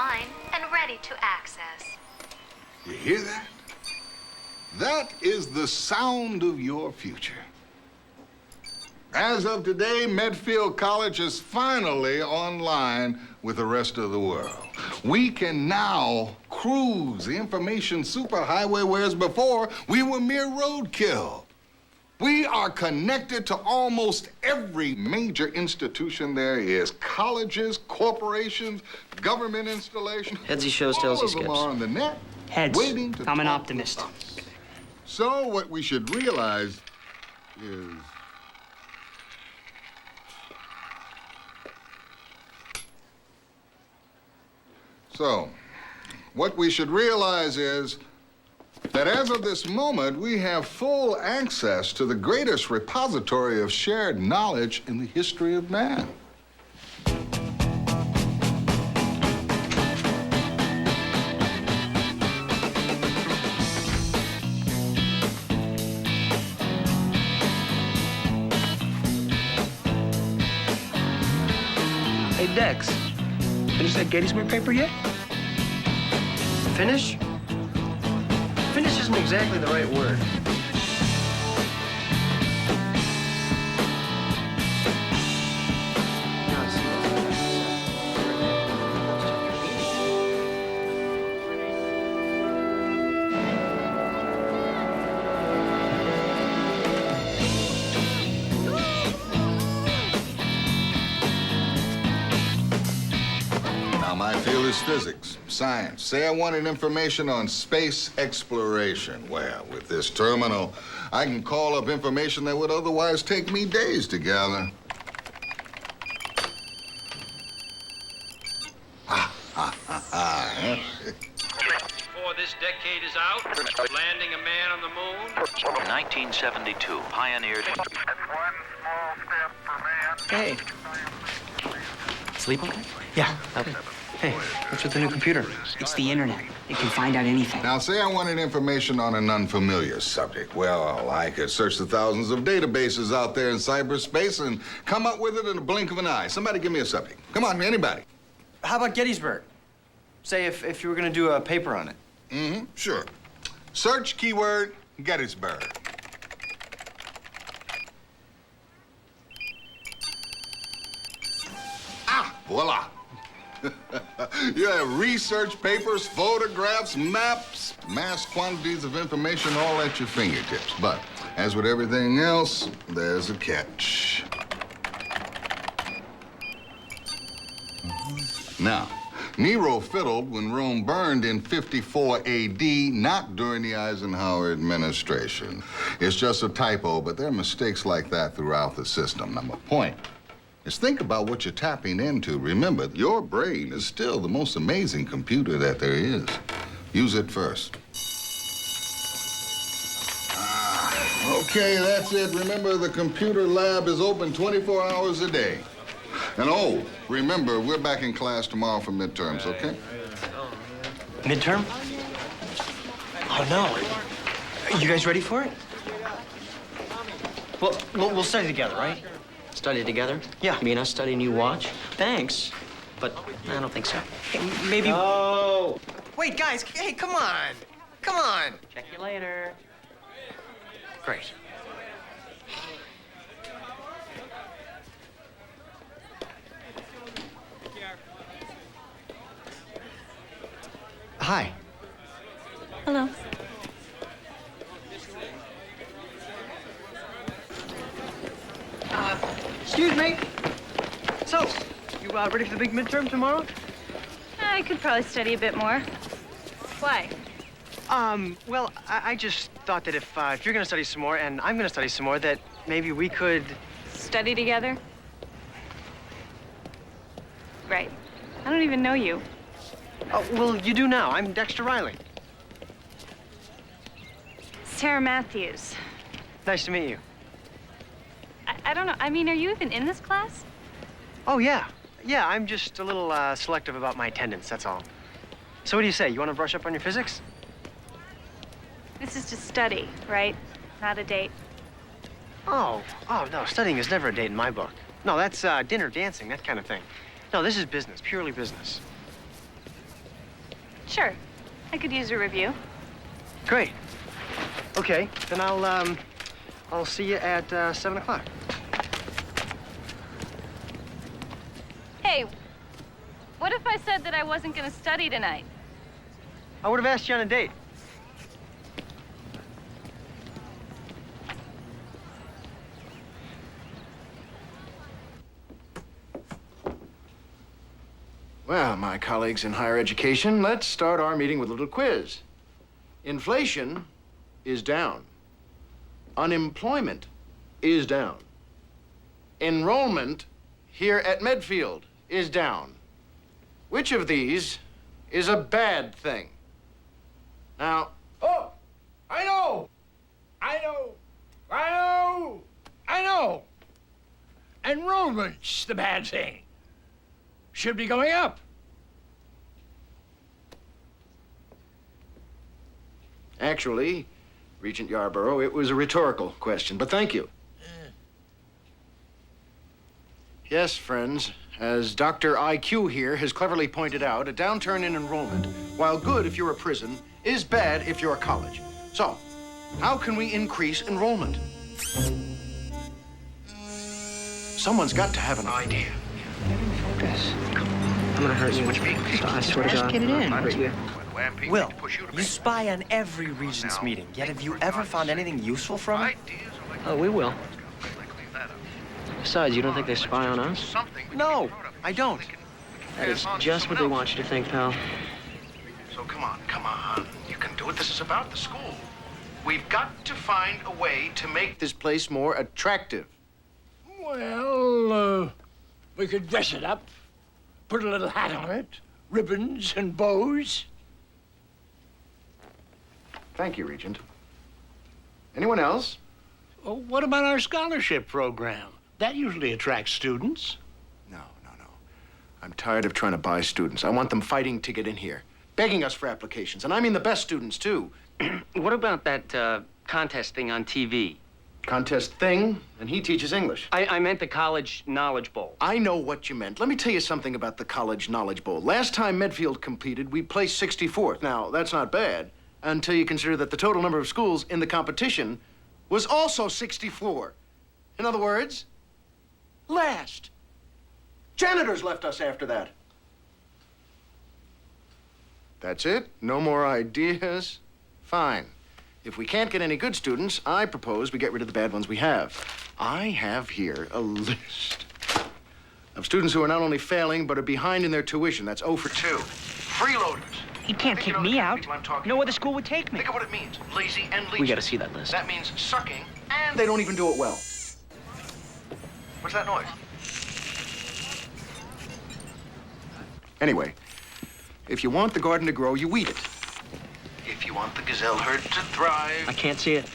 online and ready to access. You hear that? That is the sound of your future. As of today, Medfield College is finally online with the rest of the world. We can now cruise the information superhighway, whereas before we were mere roadkill. We are connected to almost every major institution there is. Colleges, corporations, government installations. Headsy shows, tailsy skips. All of them are on the net. Heads. Waiting to I'm an talk optimist. with us. So what we should realize is that as of this moment, we have full access to the greatest repository of shared knowledge in the history of man. Hey, Dex, finish that Gettysburg paper yet? Finish? Finish isn't exactly the right word. Now, my field is physics, science. Say I wanted information on space exploration. Well, with this terminal, I can call up information that would otherwise take me days to gather. Before this decade is out, landing a man on the moon. 1972, pioneered. That's one small step for man. Hey. Sleep okay? Yeah. Okay. Hey, what's with the new computer? It's the internet. It can find out anything. Now, say I wanted information on an unfamiliar subject. Well, I could search the thousands of databases out there in cyberspace and come up with it in a blink of an eye. Somebody give me a subject. Come on, anybody. How about Gettysburg? Say if you were gonna do a paper on it. Mm-hmm, sure. Search keyword Gettysburg. Ah, voila. You have research papers, photographs, maps, mass quantities of information all at your fingertips. But as with everything else, there's a catch. Now, Nero fiddled when Rome burned in 54 AD, not during the Eisenhower administration. It's just a typo, but there are mistakes like that throughout the system. Now, my point is think about what you're tapping into. Remember, your brain is still the most amazing computer that there is. Use it first. Okay, that's it. Remember, the computer lab is open 24 hours a day. And oh, remember, we're back in class tomorrow for midterms, okay? Midterm? Oh, no. You guys ready for it? Well, we'll study together, right? Study together? Yeah. You mean us study and you watch? Thanks, but I don't think so. Hey, maybe... Oh! Wait, guys, hey, come on. Come on. Check you later. Great. Hi. Hello. Excuse me. So, you ready for the big midterm tomorrow? I could probably study a bit more. Why? Well, I just thought that if you're gonna study some more and I'm gonna study some more, that maybe we could... Study together? Right. I don't even know you. Oh, well, you do now. I'm Dexter Riley. Sarah Matthews. Nice to meet you. I don't know. I mean, are you even in this class? Oh, yeah. Yeah, I'm just a little selective about my attendance, that's all. So what do you say? You want to brush up on your physics? This is just study, right? Not a date. Oh, no. Studying is never a date in my book. No, that's dinner, dancing, that kind of thing. No, this is business, purely business. Sure. I could use a review. Great. Okay, then I'll see you at 7 o'clock. Hey, what if I said that I wasn't going to study tonight? I would have asked you on a date. Well, my colleagues in higher education, let's start our meeting with a little quiz. Inflation is down. Unemployment is down. Enrollment here at Medfield is down. Which of these is a bad thing? Now, Oh, I know. Enrollment's the bad thing. Should be going up. actually, Regent Yarborough, it was a rhetorical question, but thank you. Yes, friends, as Dr. IQ here has cleverly pointed out, a downturn in enrollment, while good if you're a prison, is bad if you're a college. So, how can we increase enrollment? Someone's got to have an idea. Focus. I'm gonna hurt you. I swear to God. get it in. I'll hurt you. Will, you spy on every regent's meeting, yet have you ever found anything useful from it? Oh, we will. Besides, you don't think they spy on us? No, I don't. That is just what they want you to think, pal. So come on. You can do it. This is about the school. We've got to find a way to make this place more attractive. Well, we could dress it up, put a little hat on it, ribbons and bows. Thank you, Regent. Anyone else? Oh, what about our scholarship program? That usually attracts students. No. I'm tired of trying to buy students. I want them fighting to get in here, begging us for applications. And I mean the best students, too. What about that contest thing on TV? Contest thing, and he teaches English. I meant the College Knowledge Bowl. I know what you meant. Let me tell you something about the College Knowledge Bowl. Last time Medfield competed, we placed 64th. Now, that's not bad, until you consider that the total number of schools in the competition was also 64. In other words, last. Janitors left us after that. That's it? No more ideas? Fine. If we can't get any good students, I propose we get rid of the bad ones we have. I have here a list of students who are not only failing, but are behind in their tuition. That's 0 for 2. Freeloaders. You can't kick me out. No other school would take me. Think of what it means. Lazy and leechy. We gotta see that list. That means sucking, and they don't even do it well. What's that noise? Anyway, if you want the garden to grow, you weed it. If you want the gazelle herd to thrive, I can't see it.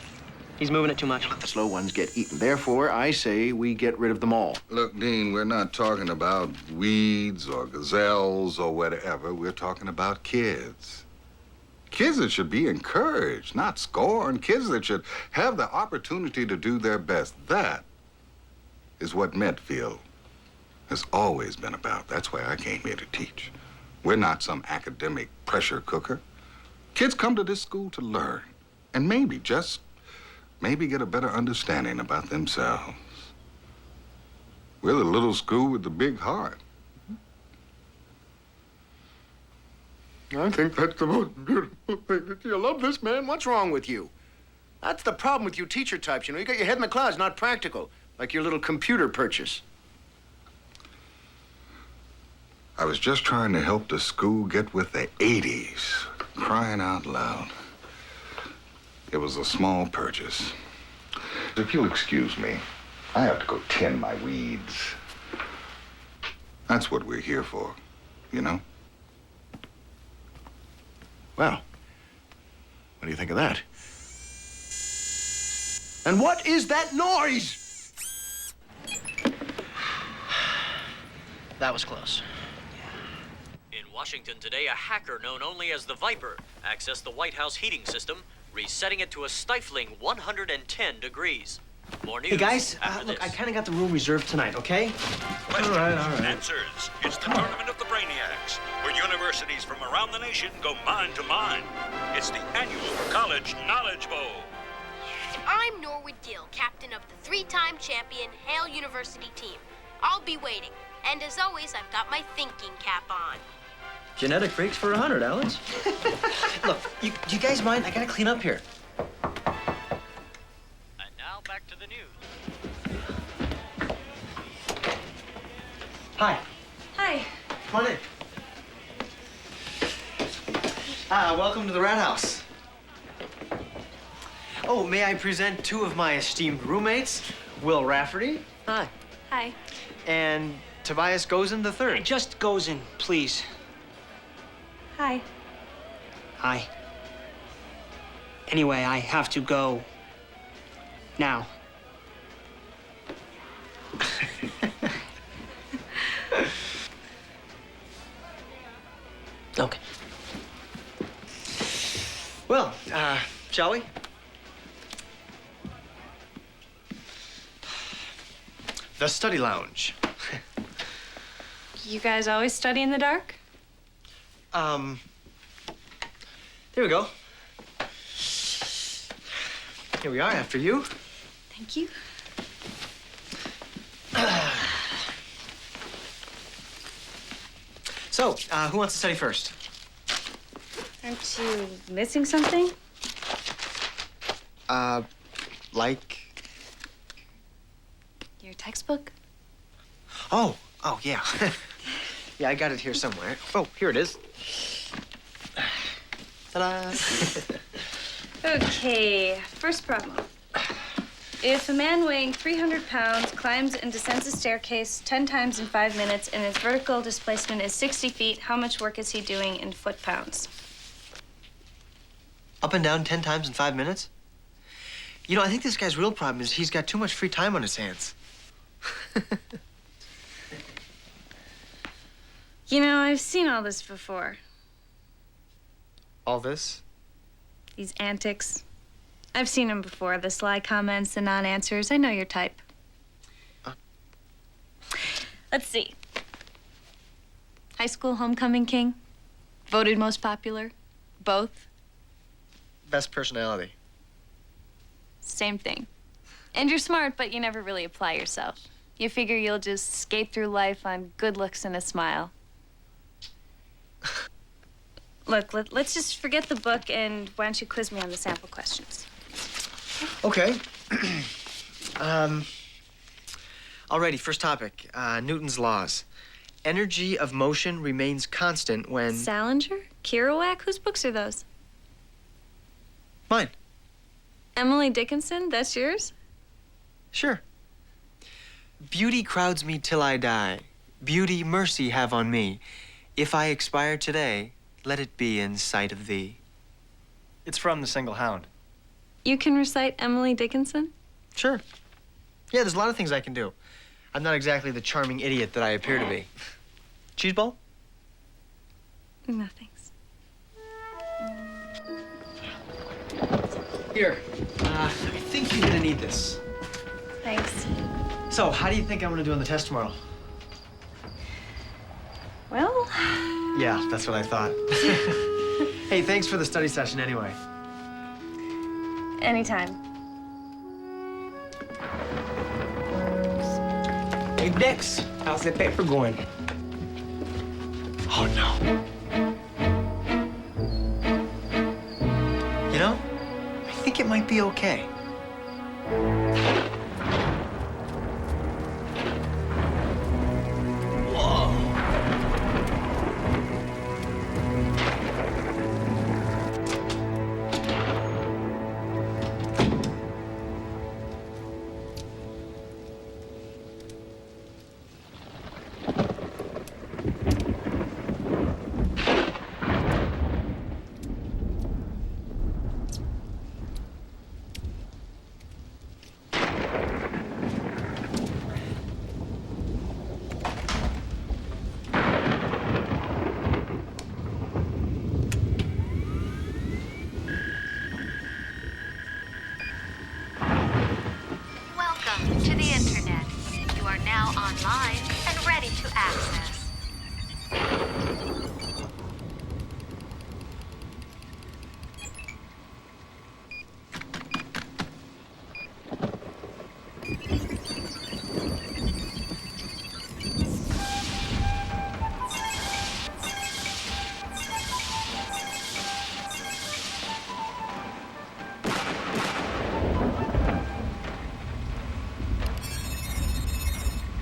He's moving it too much. you let the slow ones get eaten. Therefore, I say we get rid of them all. Look, Dean, we're not talking about weeds or gazelles or whatever. We're talking about kids. Kids that should be encouraged, not scorned. Kids that should have the opportunity to do their best. That is what Medfield has always been about. That's why I came here to teach. We're not some academic pressure cooker. Kids come to this school to learn and maybe, just maybe, get a better understanding about themselves. We're the little school with the big heart. I think that's the most beautiful thing. You love this, man? What's wrong with you? That's the problem with you teacher types, you know. You got your head in the clouds, not practical, like your little computer purchase. I was just trying to help the school get with the 80s. Crying out loud. It was a small purchase. If you'll excuse me, I have to go tend my weeds. That's what we're here for, you know? Well, what do you think of that? And what is that noise? That was close. In Washington today, a hacker known only as the Viper accessed the White House heating system, resetting it to a stifling 110 degrees. More news. Hey, guys, after look, this. I kind of got the room reserved tonight, okay? Questions, answers. It's the tournament of the brainiacs, where universe universities from around the nation go mind to mind. It's the annual College Knowledge Bowl. I'm Norwood Gill, captain of the three-time champion Hale University team. I'll be waiting. And as always, I've got my thinking cap on. Genetic freaks for 100, Alex. Look, you guys mind? I gotta clean up here. And now back to the news. Hi. Hi. Come on in. Welcome to the Rat House. Oh, may I present two of my esteemed roommates, Will Rafferty. Hi. Hi. And Tobias Gozen III. Just Gozen, please. Hi. Hi. Anyway, I have to go now. Okay. Well, shall we? The study lounge. You guys always study in the dark? There we go. Here we are, after you. Thank you. So, who wants to study first? Aren't you missing something? Like? Your textbook? Oh, yeah. Yeah, I got it here somewhere. Oh, here it is. Ta-da! Okay, first problem. If a man weighing 300 pounds climbs and descends a staircase 10 times in 5 minutes and his vertical displacement is 60 feet, how much work is he doing in foot-pounds? Up and down 10 times in 5 minutes? You know, I think this guy's real problem is he's got too much free time on his hands. You know, I've seen all this before. All this? These antics. I've seen them before, the sly comments, the non-answers. I know your type. Let's see. High school homecoming king? Voted most popular? Both? Best personality. Same thing. And you're smart, but you never really apply yourself. You figure you'll just skate through life on good looks and a smile. Look, let's just forget the book, and why don't you quiz me on the sample questions? Okay. Alrighty, first topic. Newton's laws. Energy of motion remains constant when... Salinger? Kerouac? Whose books are those? Mine. Emily Dickinson? That's yours? Sure. Beauty crowds me till I die. Beauty mercy have on me. If I expire today, let it be in sight of thee. It's from The Single Hound. You can recite Emily Dickinson? Sure. Yeah, there's a lot of things I can do. I'm not exactly the charming idiot that I appear to be. Cheese ball? No, thanks. Here. I think you're gonna need this. Thanks. So, how do you think I'm gonna do on the test tomorrow? Well... Yeah, that's what I thought. Hey, thanks for the study session anyway. Anytime. Hey, Dex, how's that paper going? Oh, no. You know, I think it might be okay.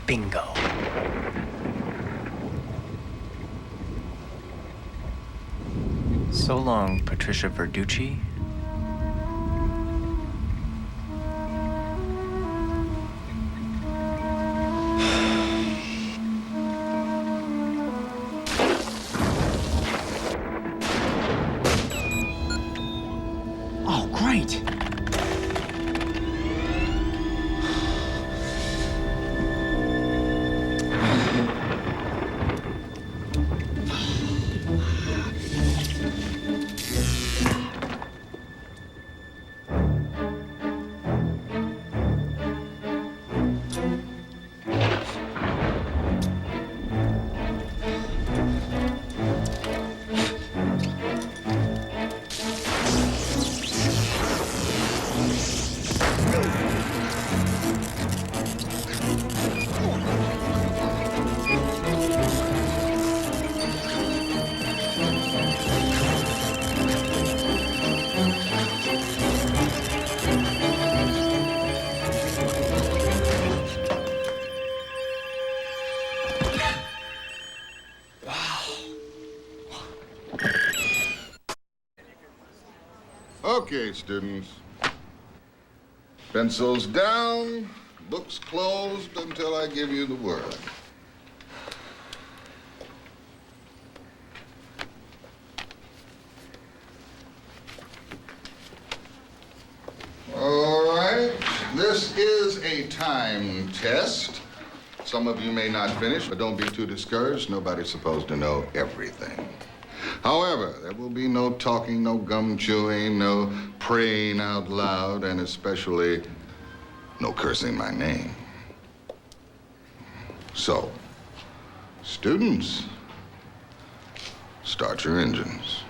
Bingo. So long, Patricia Verducci. Oh, great. Okay, students. Pencils down, books closed until I give you the word. All right, this is a time test. Some of you may not finish, but don't be too discouraged. Nobody's supposed to know everything. However, there will be no talking, no gum chewing, no praying out loud, and especially no cursing my name. So, students, start your engines.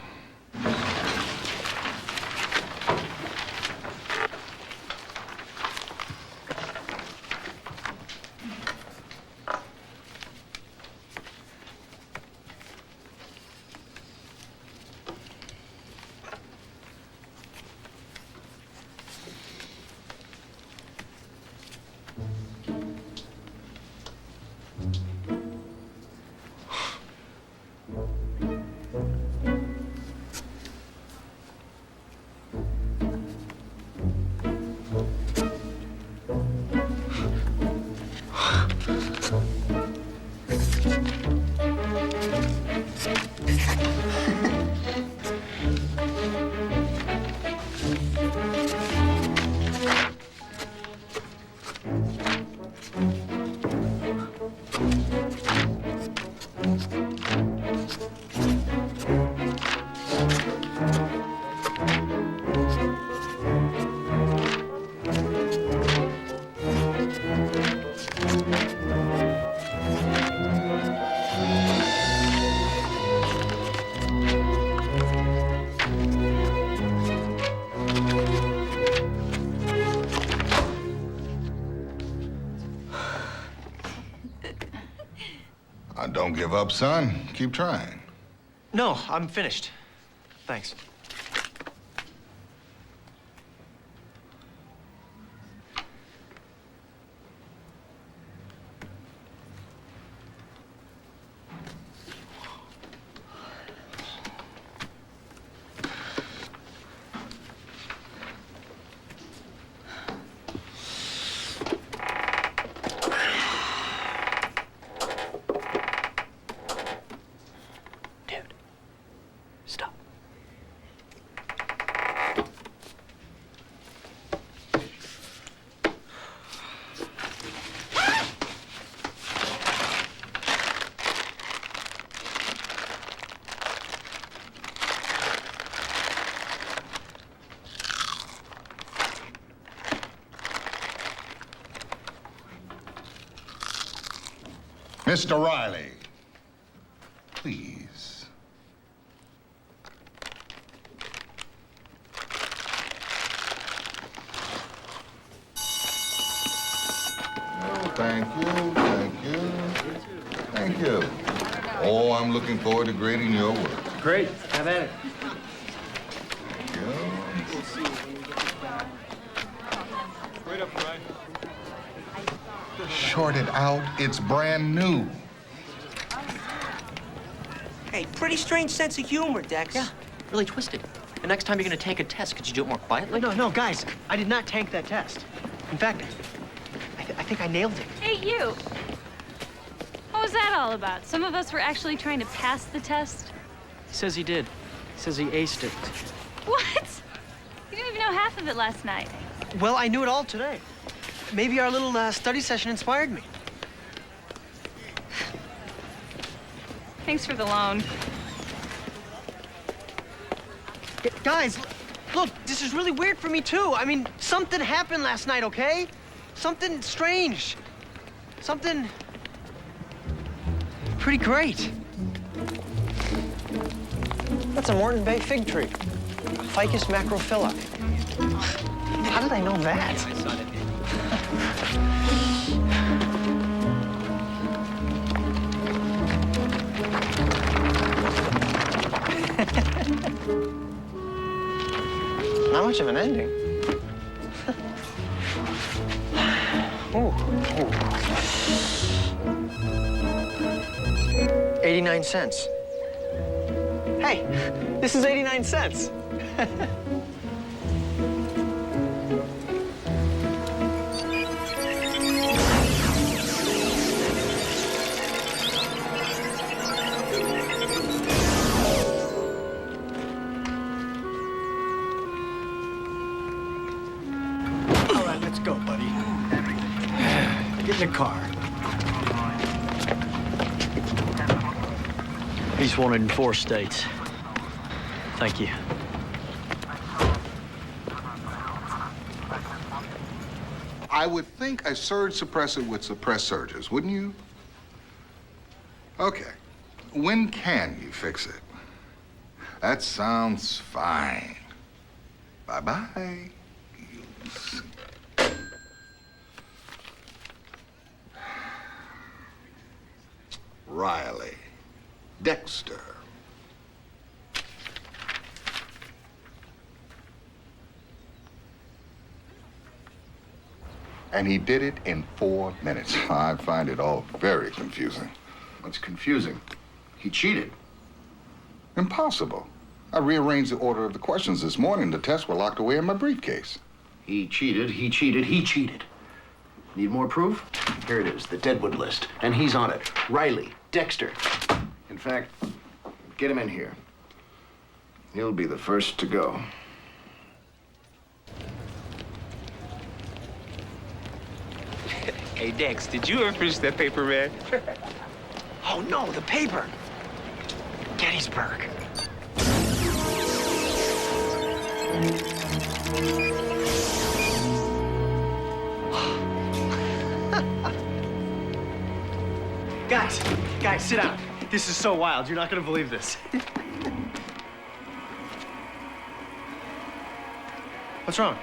Don't give up, son. Keep trying. No, I'm finished. Thanks. Mr. Riley, please. Oh, thank you, thank you, thank you. Oh, I'm looking forward to grading your work. Great. Have at it. Thank you. Right up, Ryan. Shorted out, it's brand new. Hey, pretty strange sense of humor, Dex. Yeah, really twisted. The next time you're gonna take a test, could you do it more quietly? No, guys, I did not tank that test. In fact, I think I nailed it. Hey, you. What was that all about? Some of us were actually trying to pass the test. He says he did. He says he aced it. What? You didn't even know half of it last night. Well, I knew it all today. Maybe our little study session inspired me. Thanks for the loan. Guys, look, this is really weird for me, too. I mean, something happened last night, okay? Something strange. Something pretty great. That's a Morton Bay fig tree. Ficus macrophylla. How did I know that? I saw it. Not much of an ending. Ooh. 89 cents. Hey, this is 89 cents. All right, let's go, buddy. Get in the car. He's wanted in 4 states. Thank you. I would think a surge suppressor would suppress surges, wouldn't you? Okay. When can you fix it? That sounds fine. Bye-bye. Riley. Dexter. And he did it in 4 minutes. I find it all very confusing. What's confusing? He cheated. Impossible. I rearranged the order of the questions this morning. The tests were locked away in my briefcase. He cheated, he cheated, he cheated. Need more proof? Here it is, the Deadwood list. And he's on it. Riley, Dexter. In fact, get him in here. He'll be the first to go. Hey, Dex, did you ever finish that paper, man? Oh, no, the paper. Gettysburg. Guys, sit down. This is so wild. You're not gonna believe this. What's wrong?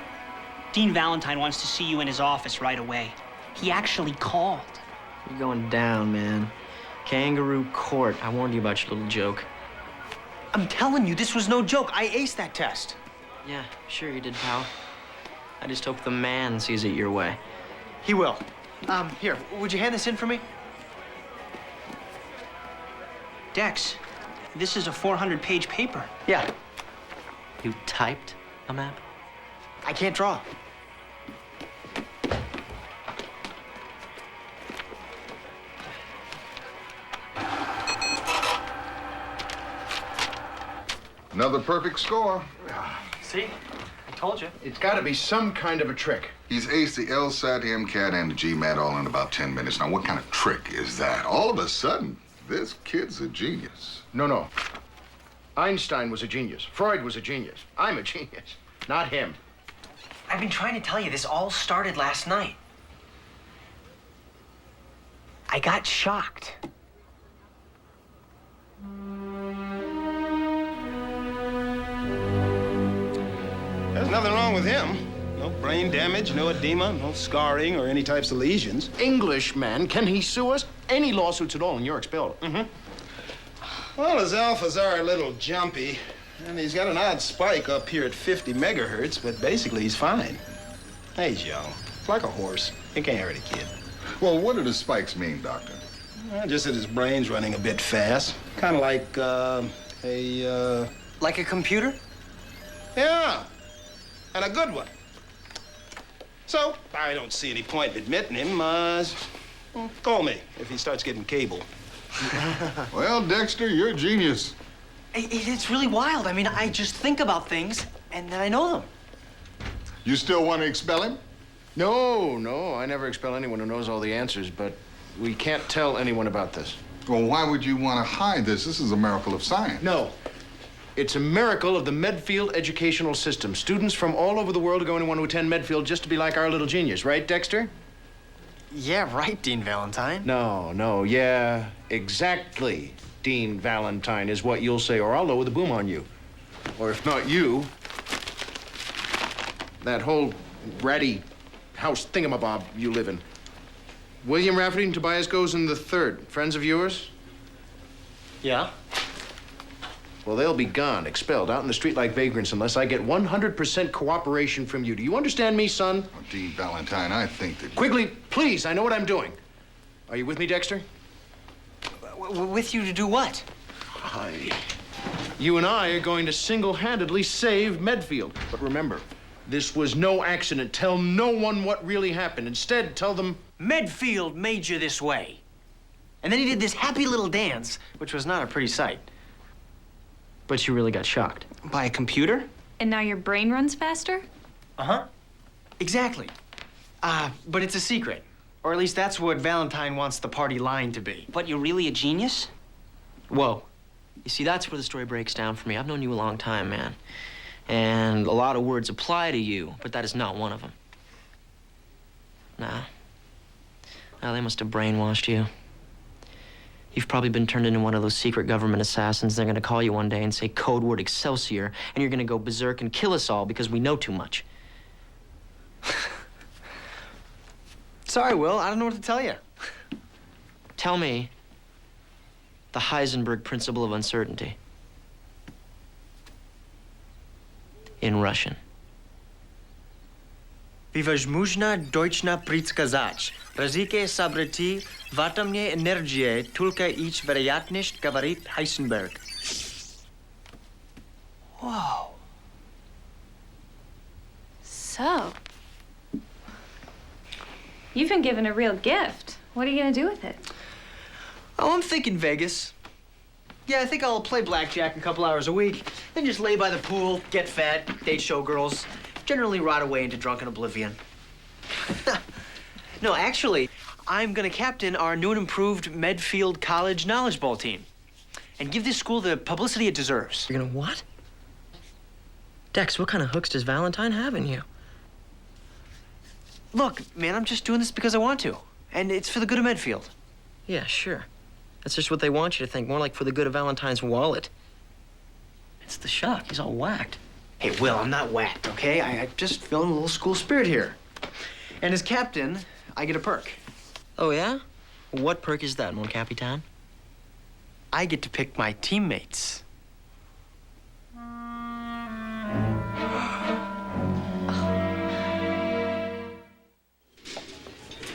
Dean Valentine wants to see you in his office right away. He actually called. You're going down, man. Kangaroo court. I warned you about your little joke. I'm telling you, this was no joke. I aced that test. Yeah, sure you did, pal. I just hope the man sees it your way. He will. Here, would you hand this in for me? Dex, this is a 400-page paper. Yeah. You typed a map? I can't draw. Another perfect score. See? I told you. It's got to be some kind of a trick. He's aced the LSAT, MCAT, and the GMAT all in about 10 minutes. Now, what kind of trick is that? All of a sudden, this kid's a genius. No. Einstein was a genius. Freud was a genius. I'm a genius, not him. I've been trying to tell you, this all started last night. I got shocked. There's nothing wrong with him. No brain damage, no edema, no scarring, or any types of lesions. Englishman, can he sue us? Any lawsuits at all, and you're expelled. Well, his alphas are a little jumpy, and he's got an odd spike up here at 50 megahertz, but basically he's fine. Hey, Joe, like a horse. He can't hurt a kid. Well, what do the spikes mean, Doctor? Just that his brain's running a bit fast. Kind of like, Like a computer? Yeah, and a good one. So, I don't see any point in admitting him. Call me if he starts getting cable. Well, Dexter, you're a genius. It's really wild. I mean, I just think about things, and then I know them. You still want to expel him? No, I never expel anyone who knows all the answers, but we can't tell anyone about this. Well, why would you want to hide this? This is a miracle of science. No. It's a miracle of the Medfield educational system. Students from all over the world are going to want to attend Medfield just to be like our little genius, right, Dexter? Yeah, right, Dean Valentine. No, yeah, exactly. Dean Valentine is what you'll say, or I'll lower the boom on you. Or if not you, that whole ratty house thingamabob you live in. William Rafferty and Tobias Gozen III, friends of yours? Yeah? Well, they'll be gone, expelled, out in the street like vagrants unless I get 100% cooperation from you. Do you understand me, son? Oh, Dean Valentine, I think that... Quigley, please, I know what I'm doing. Are you with me, Dexter? With you to do what? You and I are going to single-handedly save Medfield. But remember, this was no accident. Tell no one what really happened. Instead, tell them... Medfield made you this way. And then he did this happy little dance, which was not a pretty sight. But you really got shocked. By a computer? And now your brain runs faster? Uh-huh. Exactly. But it's a secret. Or at least that's what Valentine wants the party line to be. But you're really a genius? Whoa. You see, that's where the story breaks down for me. I've known you a long time, man. And a lot of words apply to you, but that is not one of them. Nah. They must have brainwashed you. You've probably been turned into one of those secret government assassins. They're gonna call you one day and say code word Excelsior, and you're gonna go berserk and kill us all because we know too much. Sorry, Will. I don't know what to tell you. Tell me the Heisenberg principle of uncertainty in Russian. Невозможно точно предсказать. Разлики событий в атомной энергии только их вероятность, говорит Heisenberg. Whoa. So, you've been given a real gift. What are you gonna do with it? Oh, I'm thinking Vegas. Yeah, I think I'll play blackjack a couple hours a week, then just lay by the pool, get fat, date showgirls, generally rot away into drunken oblivion. No, actually, I'm gonna captain our new and improved Medfield College Knowledge Bowl team and give this school the publicity it deserves. You're gonna what? Dex, what kind of hooks does Valentine have in you? Look, man, I'm just doing this because I want to, and it's for the good of Medfield. Yeah, sure. That's just what they want you to think, more like for the good of Valentine's wallet. It's the shock. He's all whacked. Hey, Will, I'm not whacked, okay? I'm just feeling a little school spirit here. And as captain, I get a perk. Oh, yeah? What perk is that, mon capitan? I get to pick my teammates.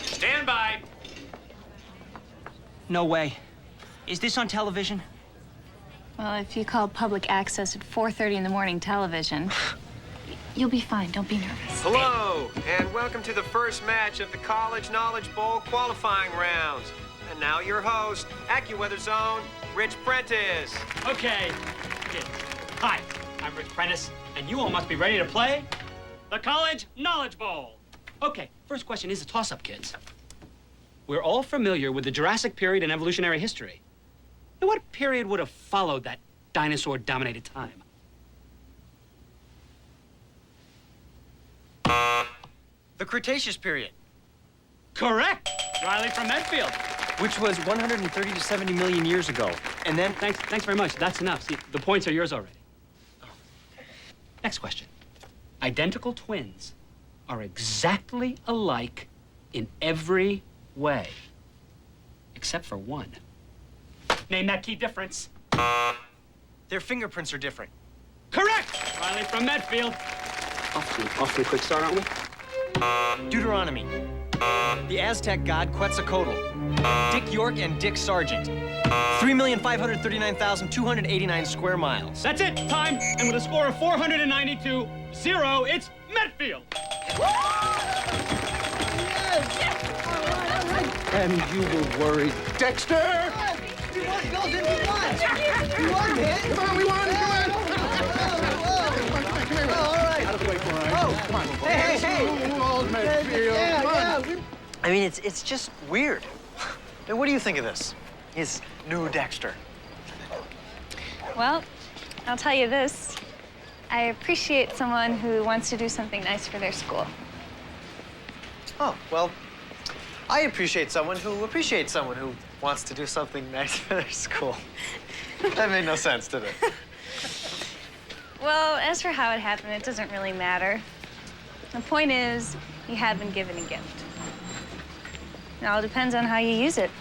Stand by. No way. Is this on television? Well, if you call public access at 4:30 in the morning television, you'll be fine. Don't be nervous. Hello, and welcome to the first match of the College Knowledge Bowl qualifying rounds. And now your host, AccuWeather Zone, Rich Prentice. Okay, kids. Hi, I'm Rich Prentice, and you all must be ready to play the College Knowledge Bowl. Okay, first question is a toss-up, kids. We're all familiar with the Jurassic period in evolutionary history. Now, what period would have followed that dinosaur-dominated time? The Cretaceous period. Correct! Riley from Medfield. Which was 130 to 70 million years ago. And then... Thanks very much. That's enough. See, the points are yours already. Next question. Identical twins are exactly alike in every way, except for one. Name that key difference. Their fingerprints are different. Correct! Riley from Medfield. Awfully quick start, aren't we? Deuteronomy. the Aztec god Quetzalcoatl, Dick York and Dick Sargent. 3,539,289 square miles. That's it, time. And with a score of 492-0, it's Medfield. And you were worried. Dexter! We won, Golden, we won! We won, man! Come on, we won! Come on! Oh, all right. Out of the way, Brian. Oh, Come on. hey. Old Medfield. Come on. I mean, it's just weird. And what do you think of this? His new Dexter. Well, I'll tell you this. I appreciate someone who wants to do something nice for their school. Oh, well, I appreciate someone who wants to do something nice for their school. That made no sense, did it? Well, as for how it happened, it doesn't really matter. The point is, you have been given a gift. It all depends on how you use it.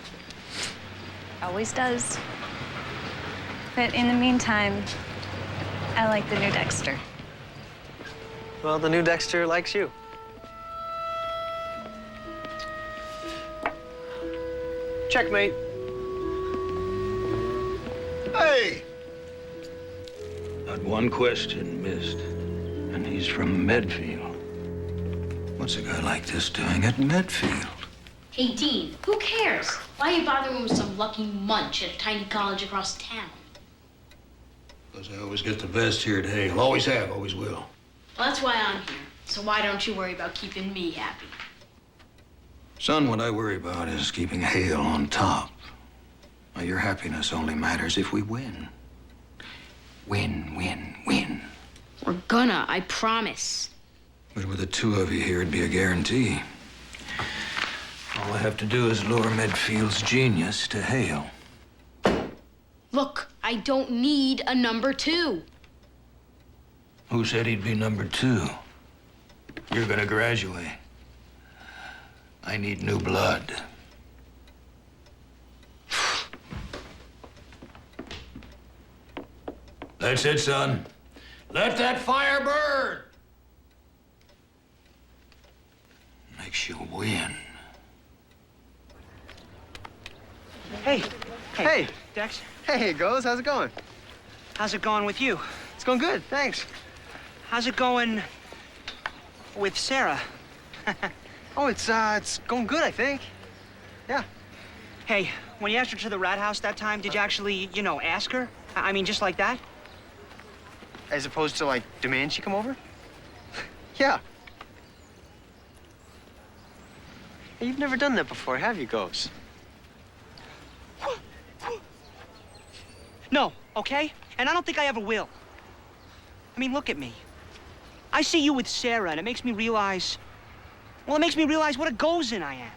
Always does. But in the meantime, I like the new Dexter. Well, the new Dexter likes you. Checkmate. Hey! Not one question missed. And he's from Medfield. What's a guy like this doing at Medfield? Hey, Dean, who cares? Why are you bothering with some lucky munch at a tiny college across town? Because I always get the best here at Hale. Always have, always will. Well, that's why I'm here. So why don't you worry about keeping me happy? Son, what I worry about is keeping Hale on top. Now, your happiness only matters if we win. Win, win, win. We're gonna, I promise. But with the two of you here, it'd be a guarantee. All I have to do is lure Medfield's genius to Hale. Look, I don't need a number 2. Who said he'd be number 2? You're gonna graduate. I need new blood. That's it, son. Let that fire burn. Makes you win. Hey, Dex, Hey, it goes. How's it going? how's it going with you? It's going good, thanks. How's it going with Sarah? Oh, it's going good, I think. Yeah. Hey, when you asked her to the rat house that time, did you actually, ask her? I mean, just like that? As opposed to, like, demand she come over? Yeah. Hey, you've never done that before, have you, Ghost? No, okay? And I don't think I ever will. I mean, look at me. I see you with Sarah, and it makes me realize what a gozin I am.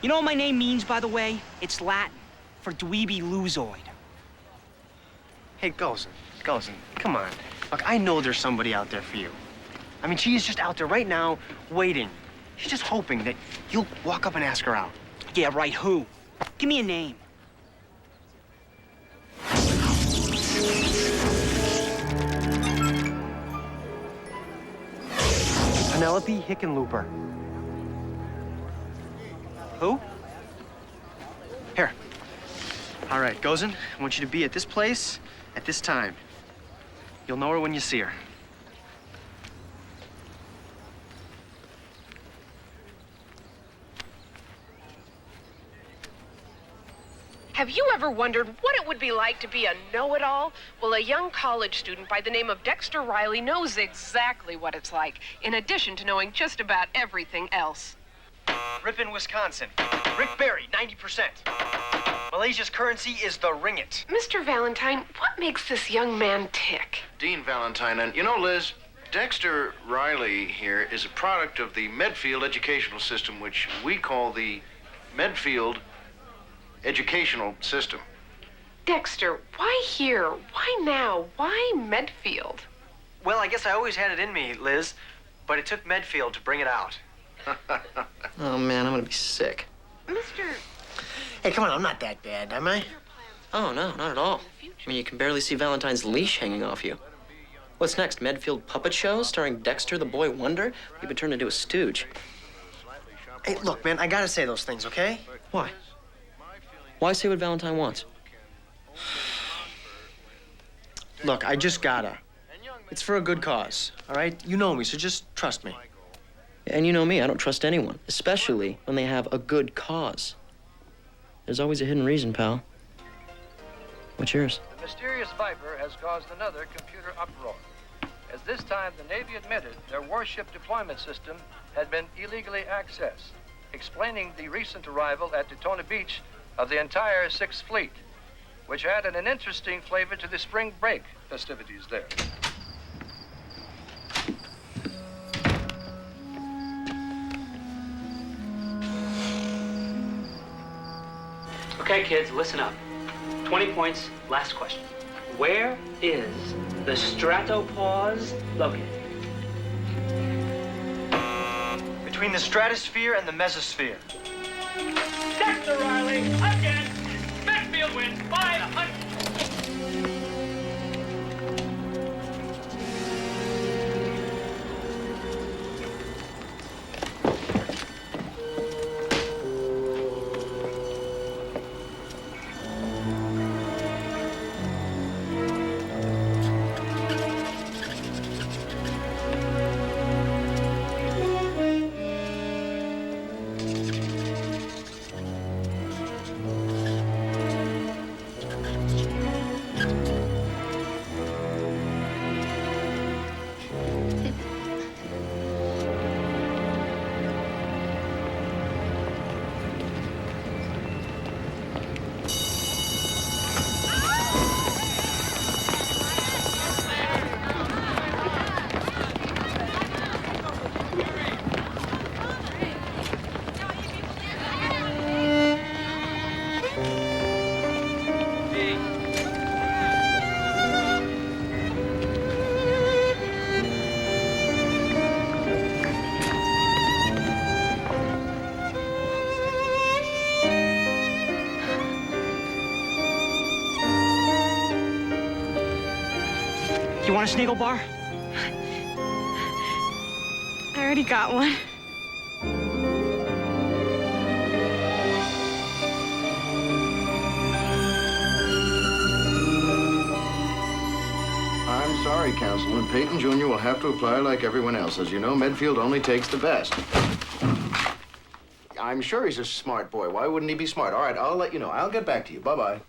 You know what my name means, by the way? It's Latin for dweeby losoid. Hey, Ghost, come on. Look, I know there's somebody out there for you. I mean, she is just out there right now, waiting. She's just hoping that you'll walk up and ask her out. Yeah, right, who? Give me a name. Penelope Hickenlooper. Who? Here. All right, Gozin, I want you to be at this place at this time. You'll know her when you see her. Have you ever wondered what it would be like to be a know-it-all? Well, a young college student by the name of Dexter Riley knows exactly what it's like, in addition to knowing just about everything else. Ripon, Wisconsin. Rick Barry, 90%. Malaysia's currency is the ringgit. Mr. Valentine, what makes this young man tick? Dean Valentine, and you know, Liz, Dexter Riley here is a product of the Medfield educational system, which we call the Medfield educational system. Dexter, why here? Why now? Why Medfield? Well, I guess I always had it in me, Liz, but it took Medfield to bring it out. Oh, man, I'm gonna be sick. Mr. Hey, come on, I'm not that bad, am I? Oh, no, not at all. I mean, you can barely see Valentine's leash hanging off you. What's next, Medfield puppet show starring Dexter the Boy Wonder? You've been turned into a stooge. Hey, look, man, I gotta say those things, okay? Why? Why say what Valentine wants? Look, I just gotta. It's for a good cause, all right? You know me, so just trust me. And you know me, I don't trust anyone, especially when they have a good cause. There's always a hidden reason, pal. What's yours? The mysterious Viper has caused another computer uproar, as this time the Navy admitted their warship deployment system had been illegally accessed, explaining the recent arrival at Daytona Beach of the entire Sixth Fleet, which added an interesting flavor to the spring break festivities there. Okay, kids, listen up. 20 points, last question. Where is the stratopause located? Between the stratosphere and the mesosphere. Dexter Riley, again. Medfield wins by 100. You want a Sniggle bar? I already got one. I'm sorry, Councilman. Peyton Jr. will have to apply like everyone else. As you know, Medfield only takes the best. I'm sure he's a smart boy. Why wouldn't he be smart? All right, I'll let you know. I'll get back to you. Bye-bye.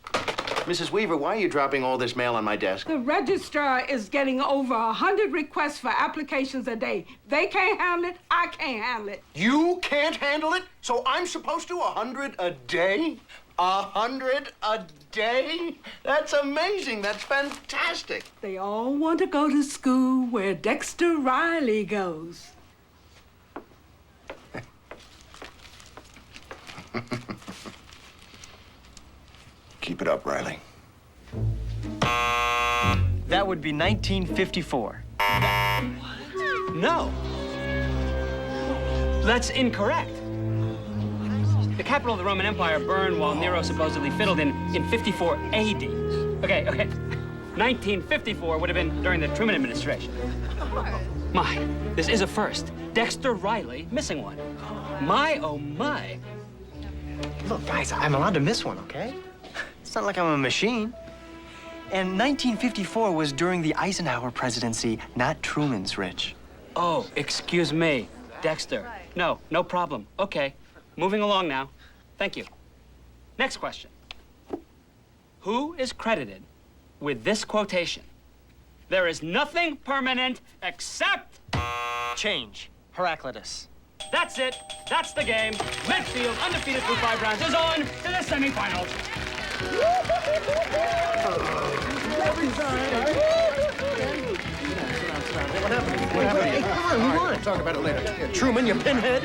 Mrs. Weaver, why are you dropping all this mail on my desk? The registrar is getting over 100 requests for applications a day. They can't handle it. I can't handle it. You can't handle it? So I'm supposed to 100 a day? 100 a day? That's amazing. That's fantastic. They all want to go to school where Dexter Riley goes. Keep it up, Riley. That would be 1954. No. That's incorrect. The capital of the Roman Empire burned while Nero supposedly fiddled in 54 AD. Okay. 1954 would have been during the Truman administration. My, this is a first. Dexter Riley missing one. My, oh my. Look, guys, I'm allowed to miss one, okay? It's not like I'm a machine. And 1954 was during the Eisenhower presidency, not Truman's, Rich. Oh, excuse me, Dexter. No problem. Okay, moving along now. Thank you. Next question. Who is credited with this quotation? There is nothing permanent except... Change. Heraclitus. That's it. That's the game. Medfield, undefeated through 5 rounds, is on to the semifinals. What happened? Hey, come on, move on. We'll talk about it later. Here, Truman, you pinhead.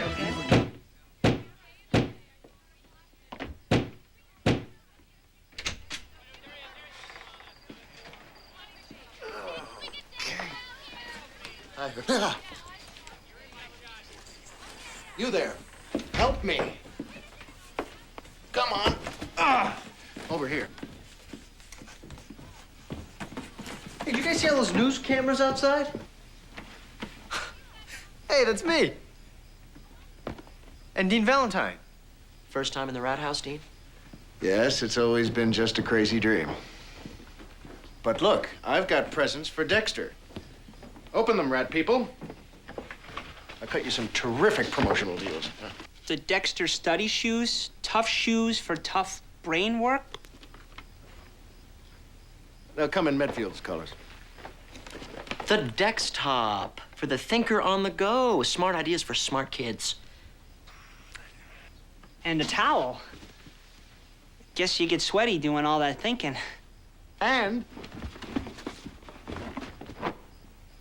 You there. Help me. Come on. Over here. Hey, did you guys see all those news cameras outside? Hey, that's me. And Dean Valentine. First time in the rat house, Dean? Yes, it's always been just a crazy dream. But look, I've got presents for Dexter. Open them, rat people. I cut you some terrific promotional deals. The Dexter study shoes, tough shoes for tough brain work. They'll come in Medfield's colors. The Dex Top for the thinker on the go. Smart ideas for smart kids. And a towel. Guess you get sweaty doing all that thinking. And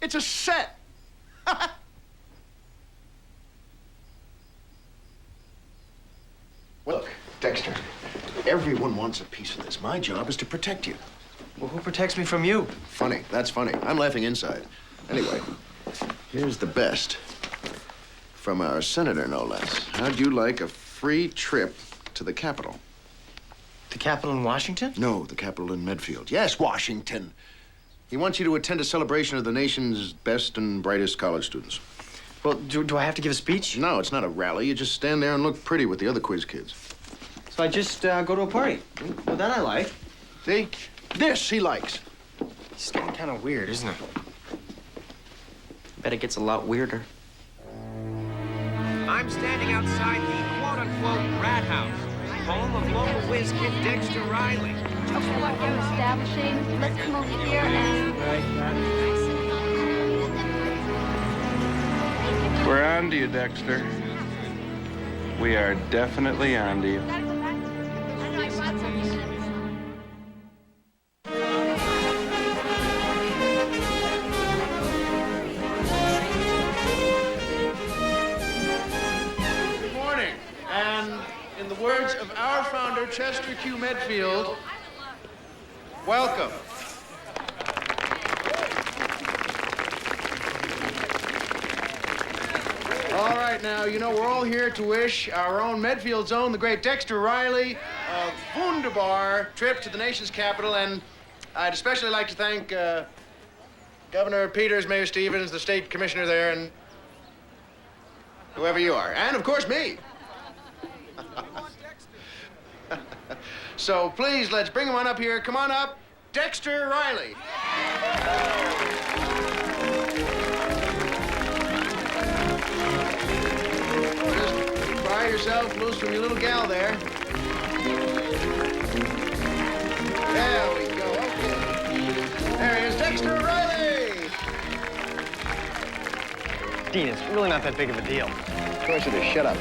it's a set. Look, Dexter, everyone wants a piece of this. My job is to protect you. Well, who protects me from you? Funny, that's funny. I'm laughing inside. Anyway, here's the best. From our senator, no less. How'd you like a free trip to the Capitol? The Capitol in Washington? No, the Capitol in Medfield. Yes, Washington. He wants you to attend a celebration of the nation's best and brightest college students. Well, do I have to give a speech? No, it's not a rally. You just stand there and look pretty with the other quiz kids. So I just go to a party. Well, that I like. See? This he likes. It's getting kind of weird, isn't it? Bet it gets a lot weirder. I'm standing outside the quote-unquote rat house, home of local whiz kid Dexter Riley. Okay, what you're establishing, let's come over here and... We're on to you, Dexter. We are definitely on to you. Good morning. And in the words of our founder, Chester Q. Medfield, welcome. All right, now, you know, we're all here to wish our own Medfield's own, the great Dexter Riley, a wunderbar trip to the nation's capital, and I'd especially like to thank Governor Peters, Mayor Stevens, the state commissioner there, and whoever you are, and of course me. So please, let's bring him on up here. Come on up, Dexter Riley. Just pry yourself loose from your little gal there. There we go, okay. There he is, Dexter Riley. Dean, it's really not that big of a deal. Of course it is, shut up.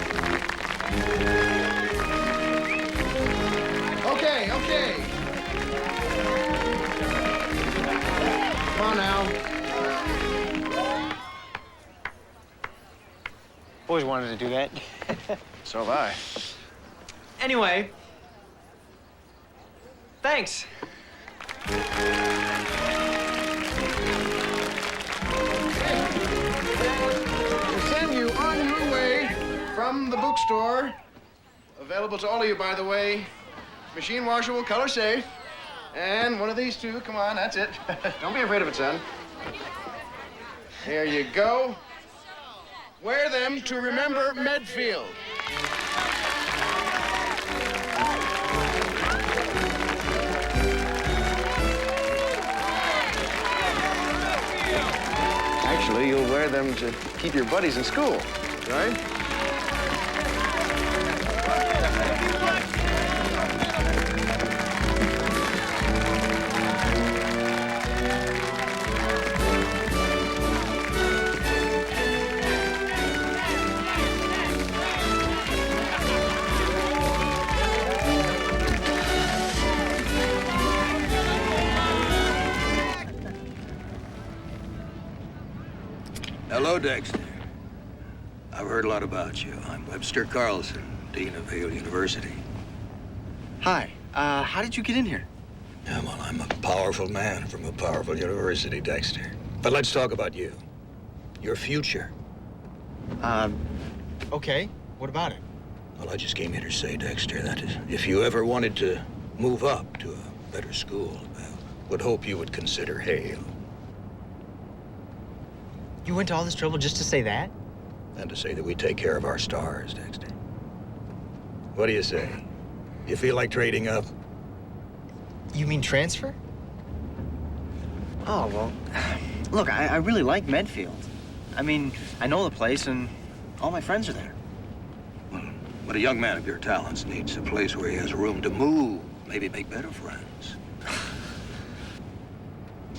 Okay, okay. Come on now. Always wanted to do that. So have I. Anyway, thanks. To send you on your way from the bookstore, available to all of you, by the way, machine washable, color safe, and one of these two. Come on, that's it. Don't be afraid of it, son. Here you go. Wear them to remember Medfield. Actually, you'll wear them to keep your buddies in school, right? Hello, Dexter. I've heard a lot about you. I'm Webster Carlson, Dean of Hale University. Hi. How did you get in here? Yeah, well, I'm a powerful man from a powerful university, Dexter. But let's talk about you. Your future. Okay. What about it? Well, I just came here to say, Dexter, that if you ever wanted to move up to a better school, I would hope you would consider Hale. You went to all this trouble just to say that? And to say that we take care of our stars, Dexter. What do you say? You feel like trading up? You mean transfer? Oh, well, look, I really like Medfield. I mean, I know the place, and all my friends are there. But a young man of your talents needs a place where he has room to move, maybe make better friends.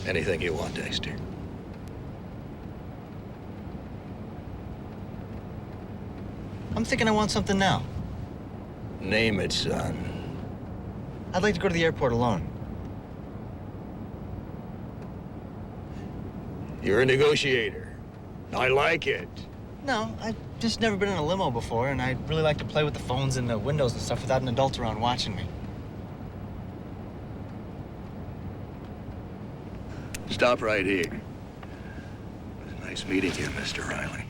Anything you want, Dexter. I'm thinking I want something now. Name it, son. I'd like to go to the airport alone. You're a negotiator. I like it. No, I've just never been in a limo before, and I'd really like to play with the phones and the windows and stuff without an adult around watching me. Stop right here. It was nice meeting you, Mr. Riley.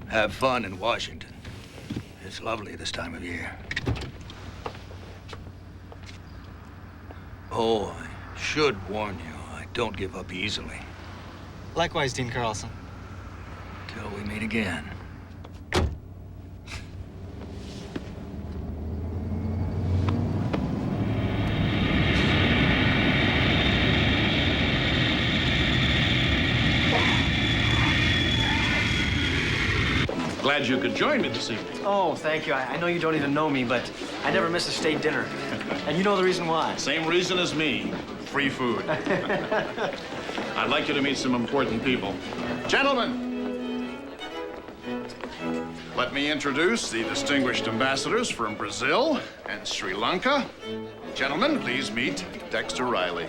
Have fun in Washington. It's lovely this time of year. Oh, I should warn you, I don't give up easily. Likewise, Dean Carlson. Till we meet again. Glad you could join me this evening. Oh, thank you. I know you don't even know me, but I never miss a state dinner. And you know the reason why. Same reason as me. Free food. I'd like you to meet some important people. Gentlemen, let me introduce the distinguished ambassadors from Brazil and Sri Lanka. Gentlemen, please meet Dexter Riley.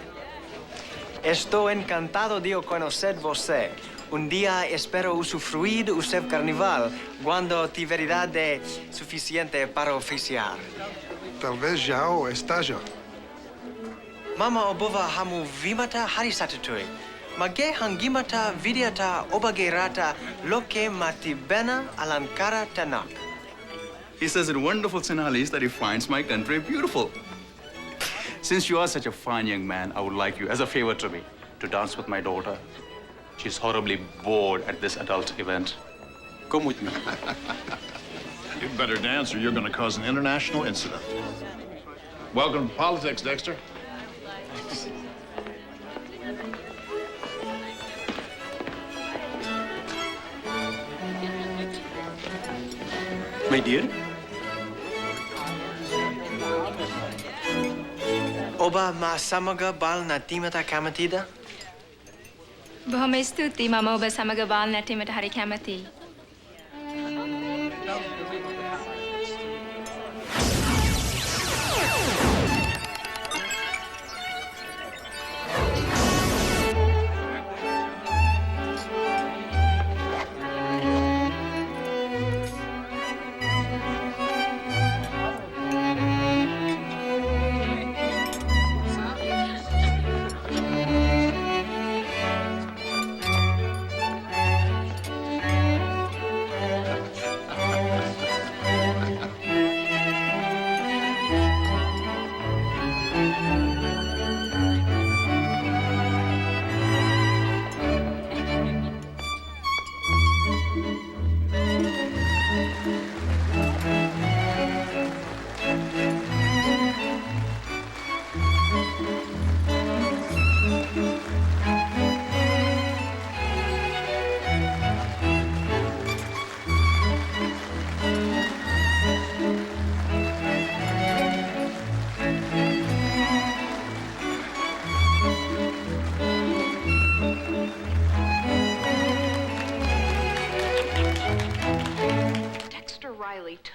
Estou encantado de conocer você. Día espero usufruir o seu carnaval quando tiveridade suficiente para oficiar. Talvez já o esteja. Mama obova hamu vimata harisatatui. Mage hangimata vidyata obagerata loke matibena alankara tanak. He says in wonderful Sinhalese that he finds my country beautiful. Since you are such a fine young man, I would like you, as a favor to me, to dance with my daughter. She's horribly bored at this adult event. Come with me. You'd better dance or you're going to cause an international incident. Welcome to politics, Dexter. My dear? Oba ma samaga bal natimata kamatida? බොහොම ස්තුතියි මම ඔබ සමග බාල් නැටීමට හරි කැමතියි.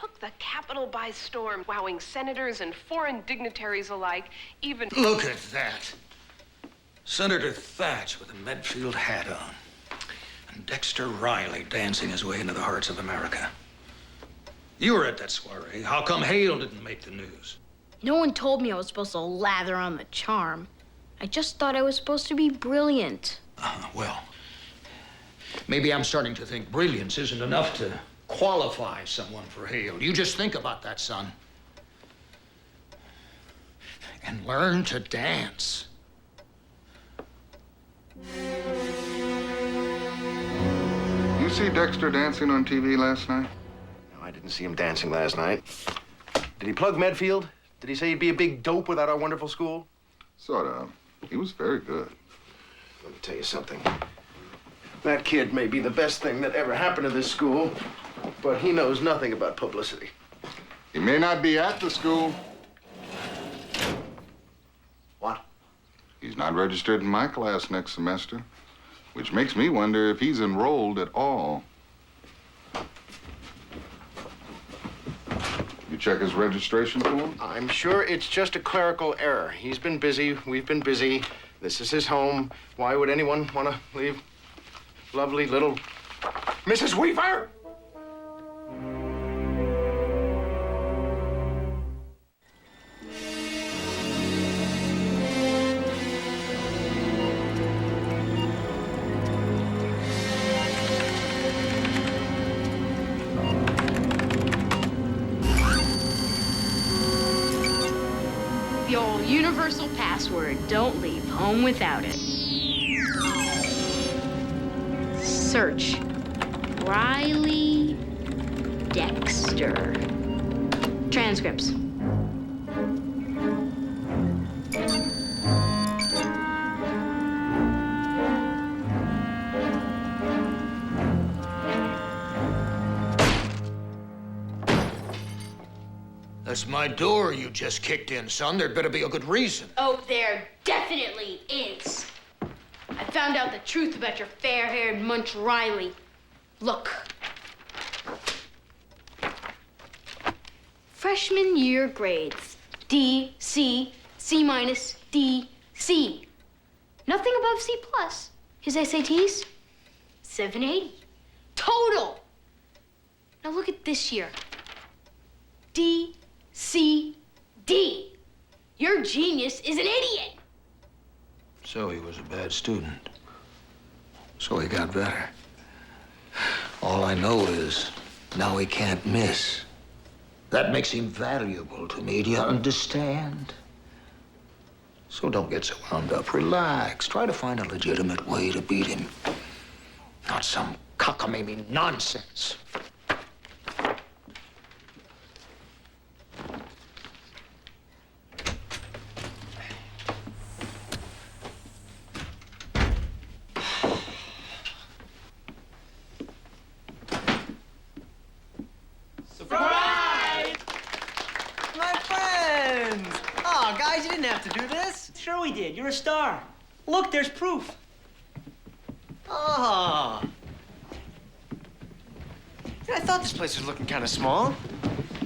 Took the Capitol by storm, wowing senators and foreign dignitaries alike, even... Look at that. Senator Thatch with a Medfield hat on. And Dexter Riley dancing his way into the hearts of America. You were at that soiree. How come Hale didn't make the news? No one told me I was supposed to lather on the charm. I just thought I was supposed to be brilliant. Well, maybe I'm starting to think brilliance isn't enough to qualify someone for Hale. You just think about that, son. And learn to dance. You see Dexter dancing on TV last night? No, I did Didn't see him dancing last night. Did he plug Medfield? Did he say he'd be a big dope without our wonderful school? Sort of. He was very good. Let me tell you something. That kid may be the best thing that ever happened to this school, but he knows nothing about publicity. He may not be at the school. What? He's not registered in my class next semester, which makes me wonder if he's enrolled at all. You check his registration form? I'm sure it's just a clerical error. He's been busy, we've been busy. This is his home. Why would anyone want to leave lovely little Mrs. Weaver? The old universal password. Don't leave home without it. Search. Riley Dexter. Transcripts. That's my door you just kicked in, son. There'd better be a good reason. Oh, there definitely is. I found out the truth about your fair-haired munch Riley. Look. Freshman year grades. D, C, C minus, D, C. Nothing above C plus. His SATs? 780. Total. Now look at this year. D, C, D. Your genius is an idiot. So he was a bad student. So he got better. All I know is now he can't miss. That makes him valuable to me. Do you understand? So don't get so wound up. Relax. Try to find a legitimate way to beat him. Not some cockamamie nonsense. Surprise! My friends! Oh, guys, you didn't have to do this. Sure we did. You're a star. Look, there's proof. Oh. Yeah, I thought this place was looking kind of small.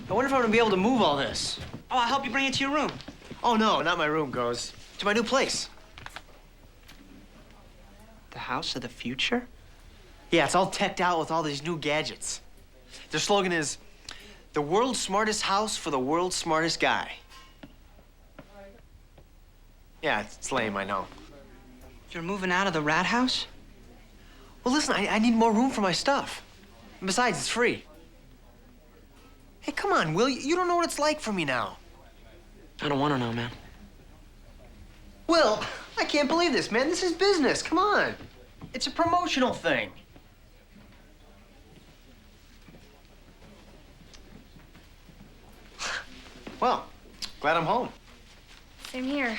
I wonder if I'm gonna be able to move all this. Oh, I'll help you bring it to your room. Oh, no, not my room, Goes. To my new place. The house of the future? Yeah, it's all teched out with all these new gadgets. Their slogan is, the world's smartest house for the world's smartest guy. Yeah, it's lame, I know. You're moving out of the rat house? Well, listen, I need more room for my stuff. And besides, it's free. Hey, come on, Will. You don't know what it's like for me now. I don't want to know, man. Will, I can't believe this, man. This is business. Come on. It's a promotional thing. Well, glad I'm home. Same here.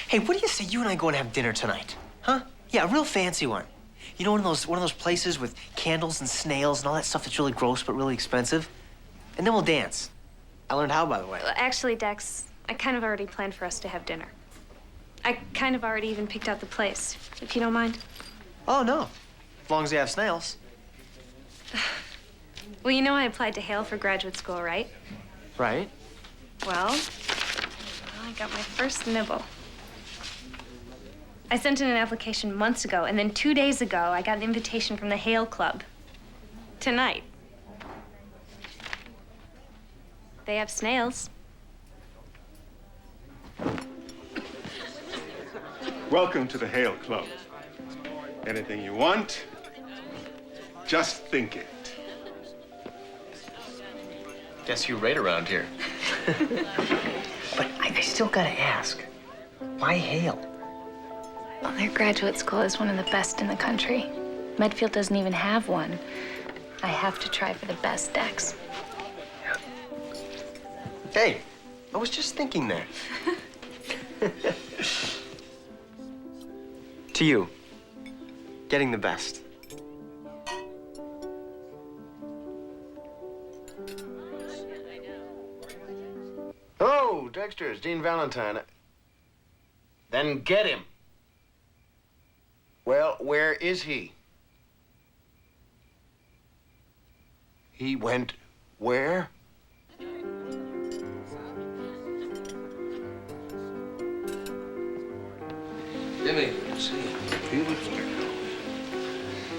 Hey, what do you say you and I go and have dinner tonight? Huh? Yeah, a real fancy one. You know, one of those places with candles and snails and all that stuff that's really gross but really expensive? And then we'll dance. I learned how, by the way. Well, actually, Dex, I kind of already planned for us to have dinner. I kind of already even picked out the place, if you don't mind. Oh, no. As long as they have snails. Well, you know I applied to Hale for graduate school, right? Right. Well, I got my first nibble. I sent in an application months ago, and then 2 days ago, I got an invitation from the Hale Club. Tonight. They have snails. Welcome to the Hale Club. Anything you want, just think it. Guess you rate around here. But I still gotta ask, why Hale? Well, their graduate school is one of the best in the country. Medfield doesn't even have one. I have to try for the best, Dex. Hey, I was just thinking that. To you, getting the best. Oh, Dexter, it's Dean Valentine. Then get him. Well, where is he? He went where? Jimmy, good to see you. Beautiful.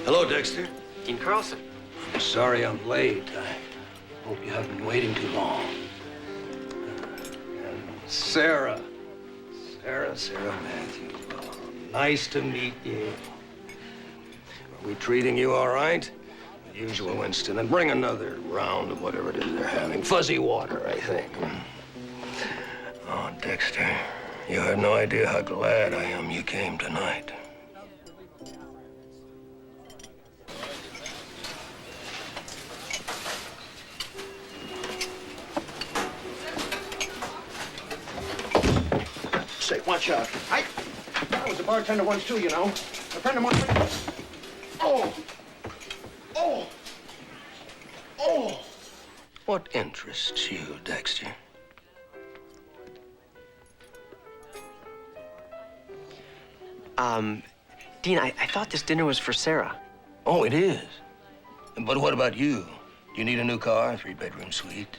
Hello, Dexter. Dean Carlson. Sorry I'm late. I hope you haven't been waiting too long. And Sarah. Sarah Matthews. Oh, nice to meet you. Are we treating you all right? The usual, Winston. And bring another round of whatever it is they're having. Fuzzy water, I think. Oh, Dexter, you have no idea how glad I am you came tonight. Say, watch out. I was a bartender once too, you know. A friend of mine. Oh! Oh! Oh! What interests you, Dexter? Dean, I thought this dinner was for Sarah. Oh, it is. But what about you? Do you need a new car, a 3-bedroom suite?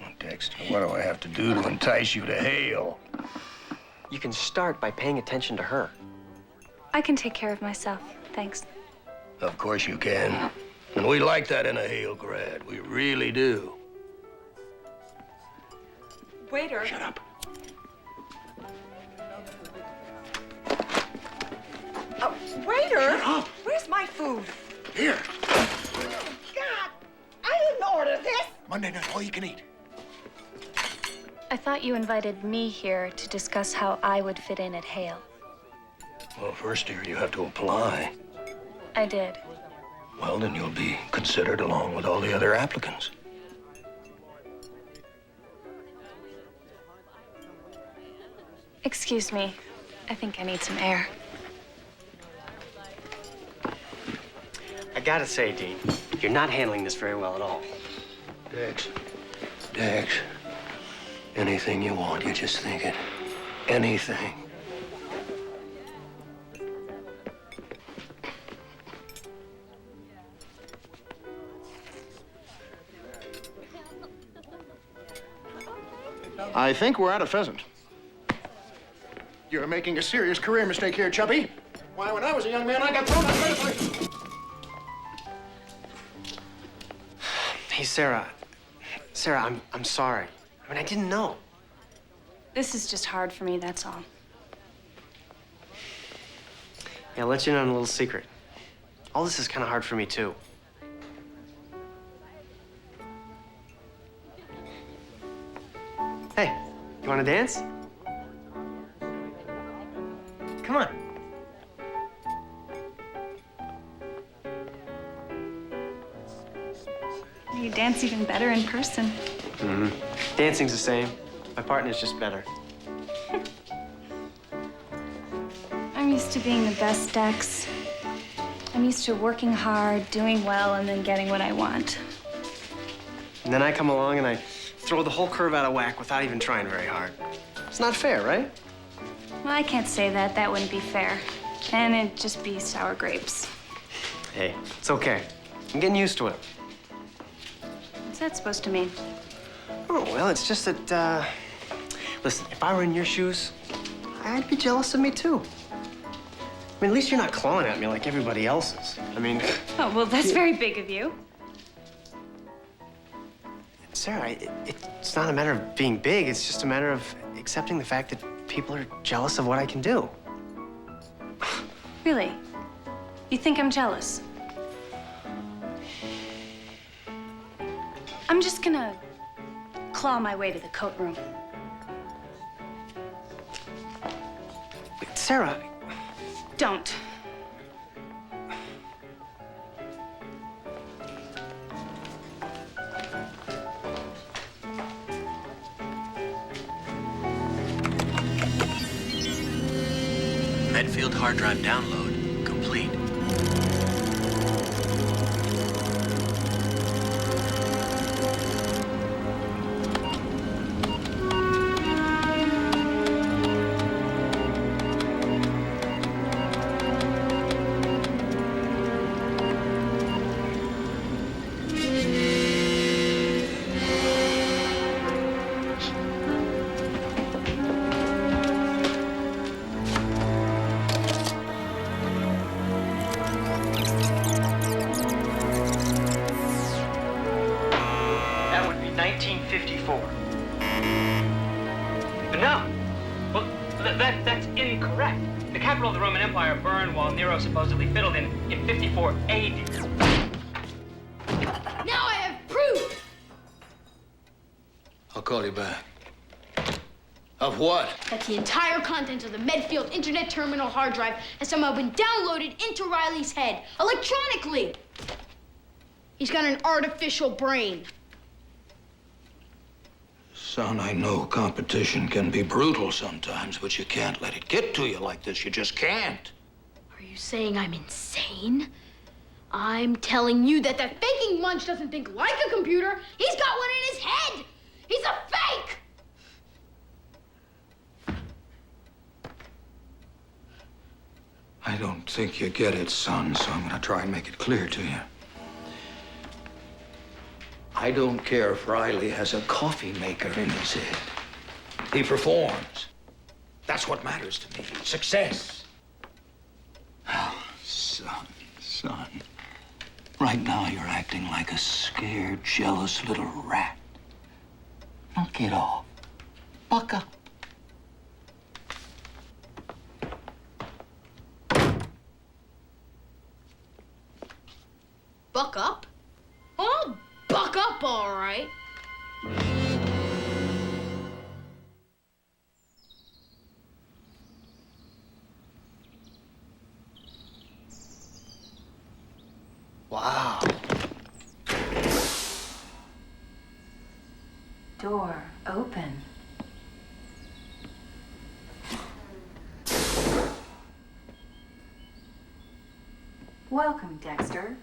Oh, Dexter, what do I have to do to entice you to Hale? You can start by paying attention to her. I can take care of myself, thanks. Of course you can. And we like that in a Hale grad. We really do. Waiter. Shut up. Waiter! Shut up. Where's my food? Here. God, I didn't order this. Monday night, all you can eat. I thought you invited me here to discuss how I would fit in at Hale. Well, first, dear, you have to apply. I did. Well, then you'll be considered along with all the other applicants. Excuse me. I think I need some air. I gotta say, Dean, you're not handling this very well at all. Dex, anything you want, you just think it. Anything. I think we're out of pheasant. You're making a serious career mistake here, Chubby. Why, when I was a young man, I got thrown out of bed. Hey, Sarah. Sarah, I'm sorry. I mean, I didn't know. This is just hard for me, that's all. Yeah, I'll let you in on a little secret. All this is kind of hard for me, too. Hey, you want to dance? Come on. You dance even better in person. Mm-hmm. Dancing's the same. My partner's just better. I'm used to being the best, Dex. I'm used to working hard, doing well, and then getting what I want. And then I come along and I throw the whole curve out of whack without even trying very hard. It's not fair, right? Well, I can't say that. That wouldn't be fair. And it'd just be sour grapes. Hey, it's okay. I'm getting used to it. What's that supposed to mean? Oh, well, it's just that, listen, if I were in your shoes, I'd be jealous of me, too. I mean, at least you're not clawing at me like everybody else is. I mean... Oh, well, that's very big of you. Sarah, it's not a matter of being big. It's just a matter of accepting the fact that people are jealous of what I can do. Really? You think I'm jealous? I'm just gonna claw my way to the coat room. Sarah... Don't. hard drive download complete. That would be 1954. No. Well, that's incorrect. The capital of the Roman Empire burned while Nero supposedly fiddled in 54 AD. Now I have proof! I'll call you back. Of what? That the entire contents of the Medfield Internet Terminal hard drive has somehow been downloaded into Riley's head, electronically. He's got an artificial brain. Son, I know competition can be brutal sometimes, but you can't let it get to you like this. You just can't. Are you saying I'm insane? I'm telling you that that faking munch doesn't think like a computer. He's got one in his head. He's a fake. I don't think you get it, son, so I'm gonna try and make it clear to you. I don't care if Riley has a coffee maker in his head. He performs. That's what matters to me. Success. Oh, son. Right now you're acting like a scared, jealous little rat. Now get off. Buck up. Buck up? Oh, buck up, all right. Wow. Door open. Welcome, Dexter.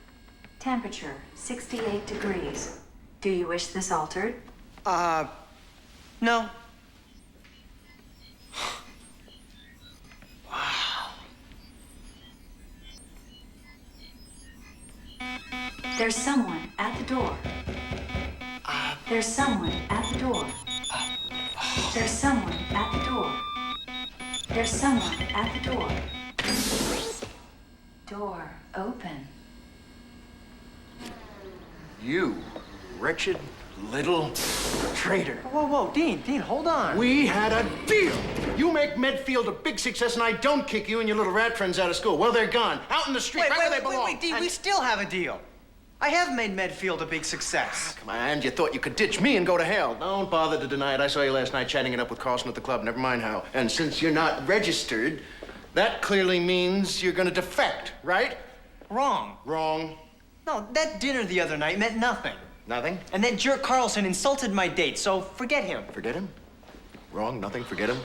Temperature, 68 degrees. Do you wish this altered? No. There's someone at the door. There's someone at the door. There's someone at the door. There's someone at the door. Door open. You wretched little traitor. Whoa, Dean, hold on. We had a deal. You make Medfield a big success, and I don't kick you and your little rat friends out of school. Well, they're gone. Out in the street, right where they belong. Wait, Dean, we still have a deal. I have made Medfield a big success. Come on, you thought you could ditch me and go to hell. Don't bother to deny it. I saw you last night chatting it up with Carlson at the club. Never mind how. And since you're not registered, that clearly means you're gonna defect, right? Wrong. Wrong. No, that dinner the other night meant nothing. Nothing? And that jerk Carlson insulted my date, so forget him. Forget him? Wrong, nothing, forget him.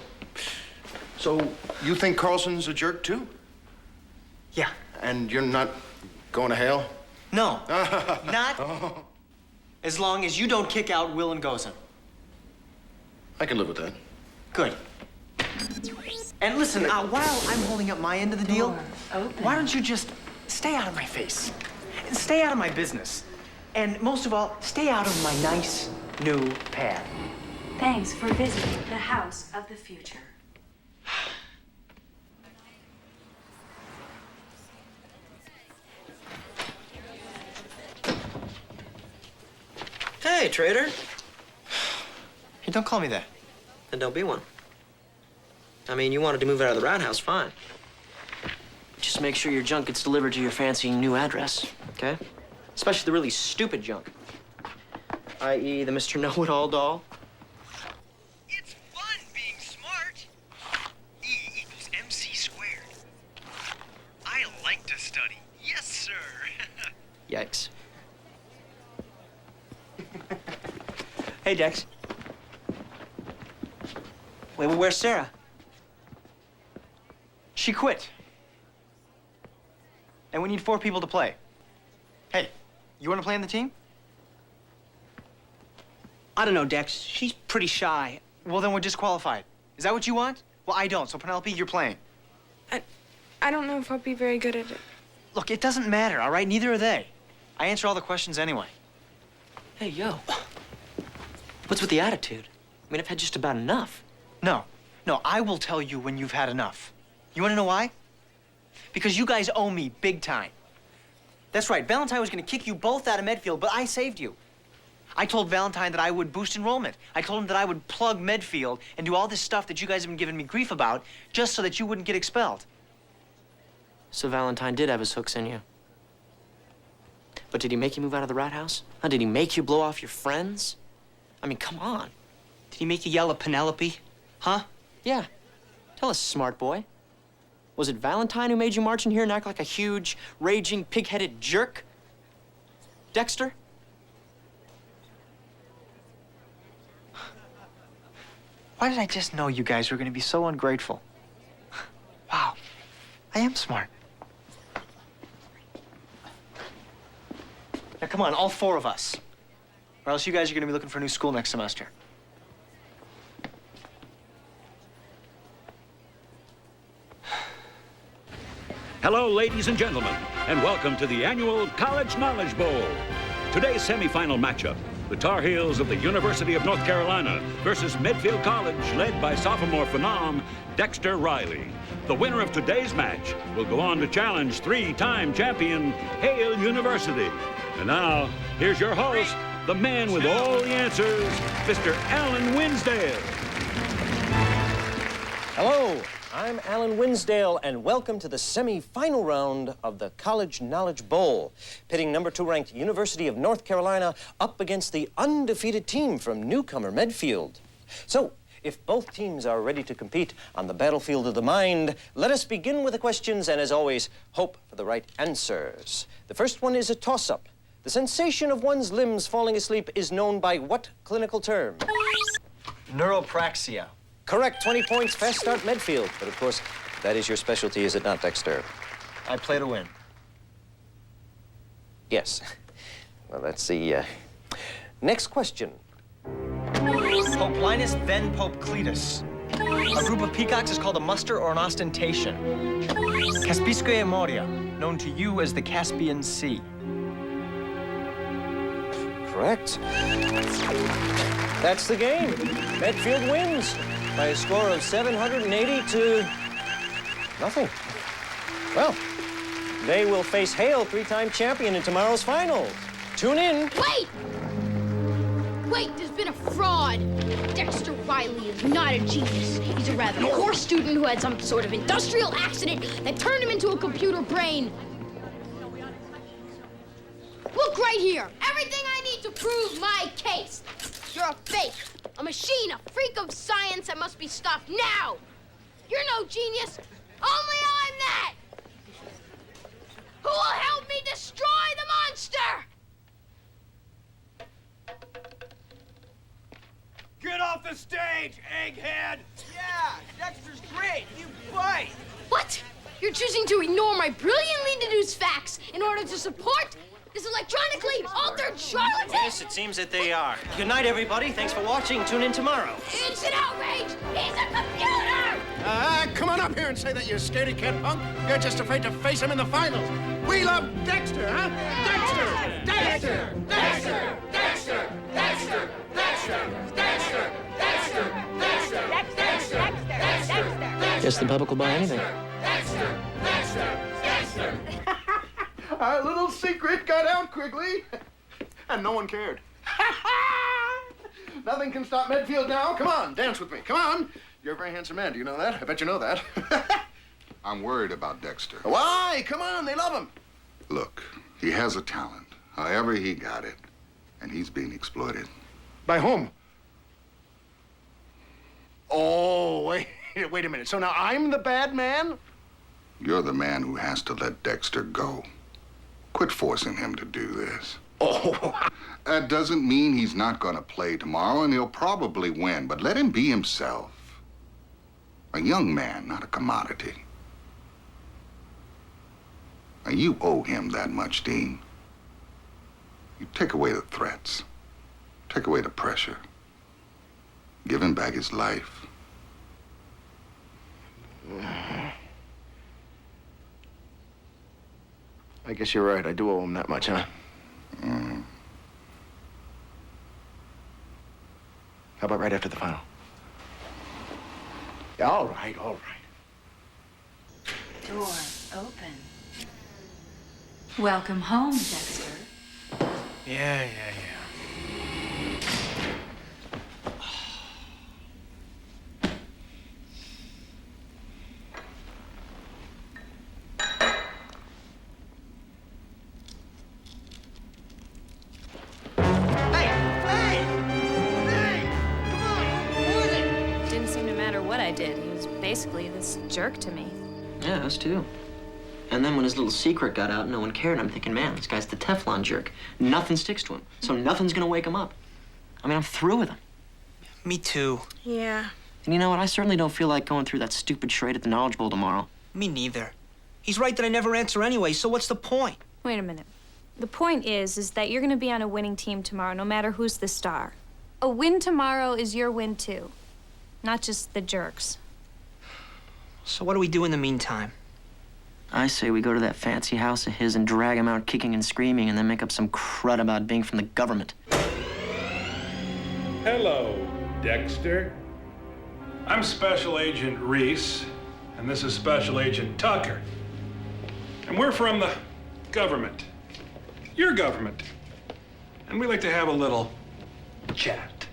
So, you think Carlson's a jerk, too? Yeah. And you're not going to hell? No. Not as long as you don't kick out Will and Gozen. I can live with that. Good. And listen, while I'm holding up my end of the deal, why don't you just stay out of my face? And stay out of my business. And most of all, stay out of my nice new pad. Thanks for visiting the house of the future. Hey, traitor. Hey, don't call me that. Then don't be one. I mean, you wanted to move out of the rat house, fine. Just make sure your junk gets delivered to your fancy new address, okay? Especially the really stupid junk. I.e. the Mr. Know-It-All doll. It's fun being smart. E equals MC squared. I like to study. Yes, sir. Yikes. Hey, Dex. Wait, well, where's Sarah? She quit. And we need 4 people to play. Hey, you want to play on the team? I don't know, Dex. She's pretty shy. Well, then we're disqualified. Is that what you want? Well, I don't. So, Penelope, you're playing. I don't know if I'll be very good at it. Look, it doesn't matter, all right? Neither are they. I answer all the questions anyway. Hey, yo. What's with the attitude? I mean, I've had just about enough. No, I will tell you when you've had enough. You want to know why? Because you guys owe me big time. That's right, Valentine was going to kick you both out of Medfield, but I saved you. I told Valentine that I would boost enrollment. I told him that I would plug Medfield and do all this stuff that you guys have been giving me grief about just so that you wouldn't get expelled. So Valentine did have his hooks in you. But did he make you move out of the rat house? Huh? Did he make you blow off your friends? I mean, come on. Did he make you yell at Penelope? Huh? Yeah. Tell us, smart boy. Was it Valentine who made you march in here and act like a huge, raging, pig-headed jerk? Dexter? Why did I just know you guys were going to be so ungrateful? Wow, I am smart. Now, come on, all 4 of us. Or else you guys are going to be looking for a new school next semester. Hello, ladies and gentlemen, and welcome to the annual College Knowledge Bowl. Today's semifinal matchup, the Tar Heels of the University of North Carolina versus Medfield College, led by sophomore phenom Dexter Riley. The winner of today's match will go on to challenge 3-time champion Hale University. And now, here's your host, the man with all the answers, Mr. Alan Winsdale. Hello, I'm Alan Winsdale, and welcome to the semi-final round of the College Knowledge Bowl, pitting number 2 ranked University of North Carolina up against the undefeated team from newcomer Medfield. So, if both teams are ready to compete on the battlefield of the mind, let us begin with the questions, and as always, hope for the right answers. The first one is a toss-up. The sensation of one's limbs falling asleep is known by what clinical term? Neuropraxia. Correct, 20 points, fast start Medfield. But of course, that is your specialty, is it not, Dexter? I play to win. Yes. Well, let's see. Next question. Pope Linus, then Pope Cletus. A group of peacocks is called a muster or an ostentation. Caspiskoe Moria, known to you as the Caspian Sea. Correct. That's the game. Medfield wins by a score of 780 to nothing. Well, they will face Hale, 3-time champion, in tomorrow's final. Tune in. Wait! Wait, there's been a fraud. Dexter Riley is not a genius. He's a rather poor student who had some sort of industrial accident that turned him into a computer brain. Look right here. Everything I need to prove my case. You're a fake, a machine, a freak of science that must be stopped now. You're no genius. Only I'm that. Who will help me destroy the monster? Get off the stage, egghead! Yeah, Dexter's great. You fight. What? You're choosing to ignore my brilliantly deduced facts in order to support this electronically altered charlatan? Yes, it seems that they are. Good night, everybody. Thanks for watching. Tune in tomorrow. It's an outrage! He's a computer! Come on up here and say that, you scaredy cat punk. You're just afraid to face him in the finals. We love Dexter, huh? Dexter! Dexter! Dexter! Dexter! Dexter! Dexter! Dexter! Dexter! Dexter! Dexter! Dexter! Guess the public will buy anything. Dexter! Dexter! Dexter! Our little secret got out, Quigley. And no one cared. Nothing can stop Medfield now. Come on, dance with me. Come on. You're a very handsome man. Do you know that? I bet you know that. I'm worried about Dexter. Why? Come on, they love him. Look, he has a talent. However he got it. And he's being exploited. By whom? Oh, wait a minute. So now I'm the bad man? You're the man who has to let Dexter go. Quit forcing him to do this. Oh. That doesn't mean he's not going to play tomorrow, and he'll probably win, but let him be himself. A young man, not a commodity. Now, you owe him that much, Dean. You take away the threats. Take away the pressure. Give him back his life. I guess you're right. I do owe him that much, huh? Mm. How about right after the final? Yeah, all right, all right. Door open. Welcome home, Dexter. Yeah. Didn't seem to matter what I did. He was basically this jerk to me. Yeah, us too. And then when his little secret got out, no one cared. I'm thinking, man, this guy's the Teflon jerk. Nothing sticks to him, so nothing's gonna wake him up. I mean, I'm through with him. Me too. Yeah. And you know what? I certainly don't feel like going through that stupid charade at the Knowledge Bowl tomorrow. Me neither. He's right that I never answer anyway, so what's the point? Wait a minute. The point is that you're gonna be on a winning team tomorrow, no matter who's the star. A win tomorrow is your win too, not just the jerks. So what do we do in the meantime? I say we go to that fancy house of his and drag him out kicking and screaming and then make up some crud about being from the government. Hello, Dexter. I'm Special Agent Reese, and this is Special Agent Tucker. And we're from the government. Your government. And we like to have a little chat.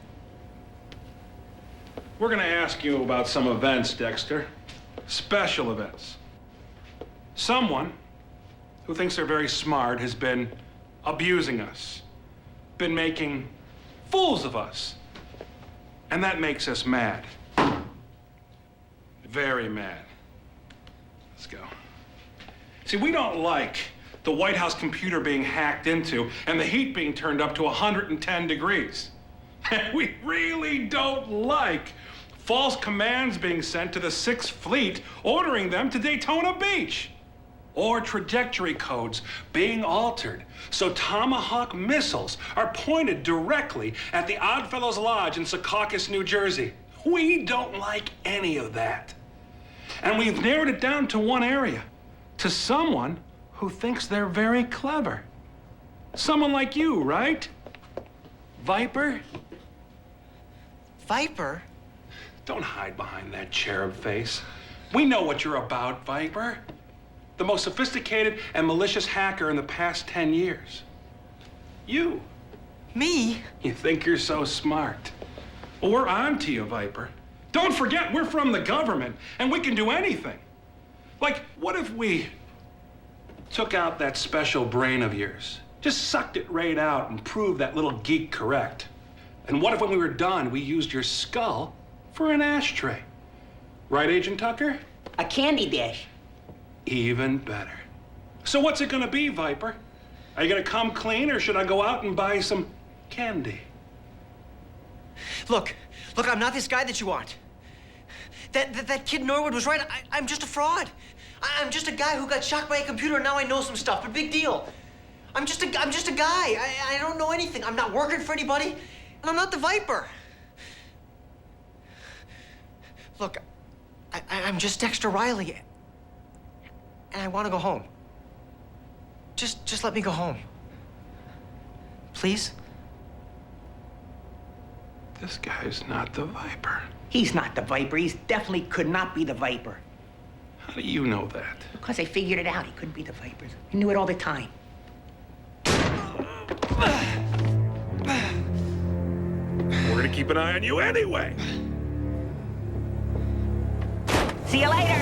We're gonna ask you about some events, Dexter. Special events. Someone who thinks they're very smart has been abusing us, been making fools of us. And that makes us mad. Very mad. Let's go. See, we don't like the White House computer being hacked into and the heat being turned up to 110 degrees. And we really don't like false commands being sent to the 6th Fleet ordering them to Daytona Beach. Or trajectory codes being altered so Tomahawk missiles are pointed directly at the Oddfellows Lodge in Secaucus, New Jersey. We don't like any of that. And we've narrowed it down to one area, to someone who thinks they're very clever. Someone like you, right? Viper? Viper? Don't hide behind that cherub face. We know what you're about, Viper. The most sophisticated and malicious hacker in the past 10 years. You. Me? You think you're so smart. Well, we're on to you, Viper. Don't forget, we're from the government, and we can do anything. Like, what if we took out that special brain of yours? Just sucked it right out and proved that little geek correct. And what if when we were done, we used your skull for an ashtray? Right, Agent Tucker? A candy dish. Even better. So what's it gonna be, Viper? Are you gonna come clean, or should I go out and buy some candy? Look, I'm not this guy that you want. That kid Norwood was right. I'm just a fraud. I'm just a guy who got shocked by a computer and now I know some stuff, but big deal. I'm just a guy. I don't know anything. I'm not working for anybody, and I'm not the Viper. Look, I'm just Dexter Riley, and I want to go home. Just let me go home. Please? This guy's not the Viper. He's not the Viper. He definitely could not be the Viper. How do you know that? Because I figured it out. He couldn't be the Viper. He knew it all the time. We're gonna keep an eye on you anyway. See you later.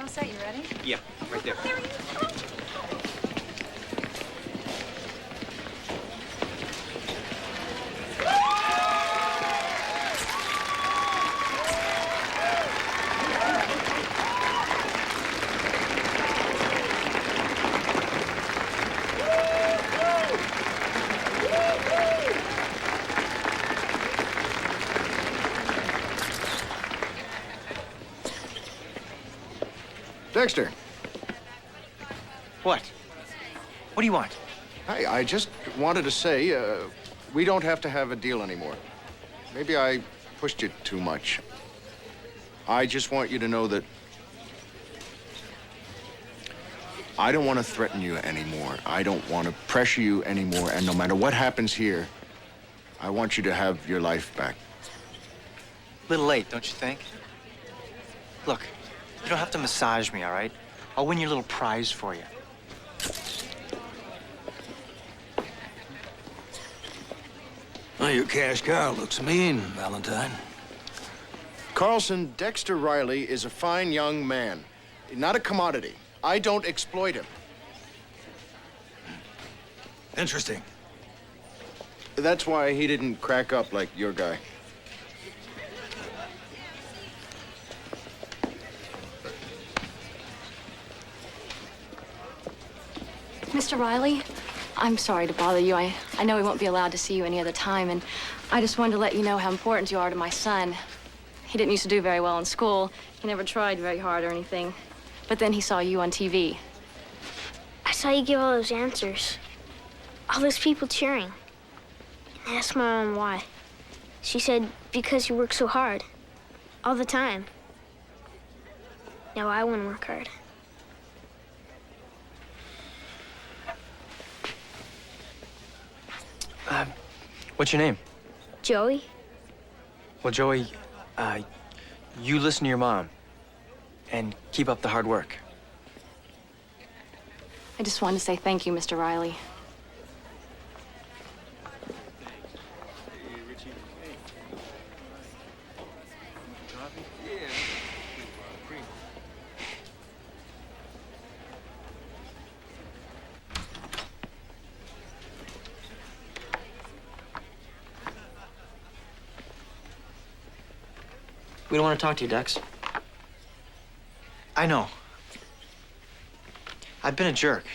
all set. You ready? Yeah, right there. Dexter. What? What do you want? Hey, I just wanted to say, we don't have to have a deal anymore. Maybe I pushed you too much. I just want you to know that I don't want to threaten you anymore. I don't want to pressure you anymore. And no matter what happens here, I want you to have your life back. Little late, don't you think? Look, you don't have to massage me, all right? I'll win your little prize for you. Well, your cash cow looks mean, Valentine. Carlson, Dexter Riley is a fine young man, not a commodity. I don't exploit him. Interesting. That's why he didn't crack up like your guy. Mr. Riley, I'm sorry to bother you. I know we won't be allowed to see you any other time, and I just wanted to let you know how important you are to my son. He didn't used to do very well in school. He never tried very hard or anything. But then he saw you on TV. I saw you give all those answers. All those people cheering. I asked my mom why. She said, because you work so hard. All the time. Now I want to work hard. What's your name? Joey? Well, Joey, you listen to your mom and keep up the hard work. I just wanted to say thank you, Mr. Riley. We don't want to talk to you, Dex. I know. I've been a jerk.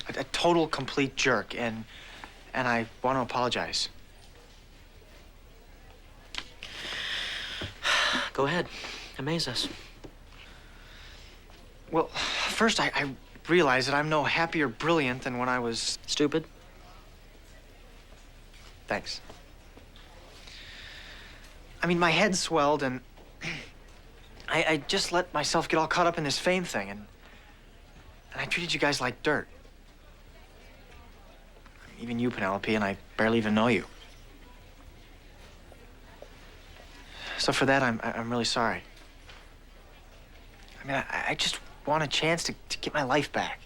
A total, complete jerk, and I want to apologize. Go ahead. Amaze us. Well, first I realized that I'm no happier brilliant than when I was... Stupid? Thanks. I mean, my head swelled, and I just let myself get all caught up in this fame thing, and I treated you guys like dirt. Even you, Penelope, and I barely even know you. So for that, I'm really sorry. I mean, I just want a chance to get my life back.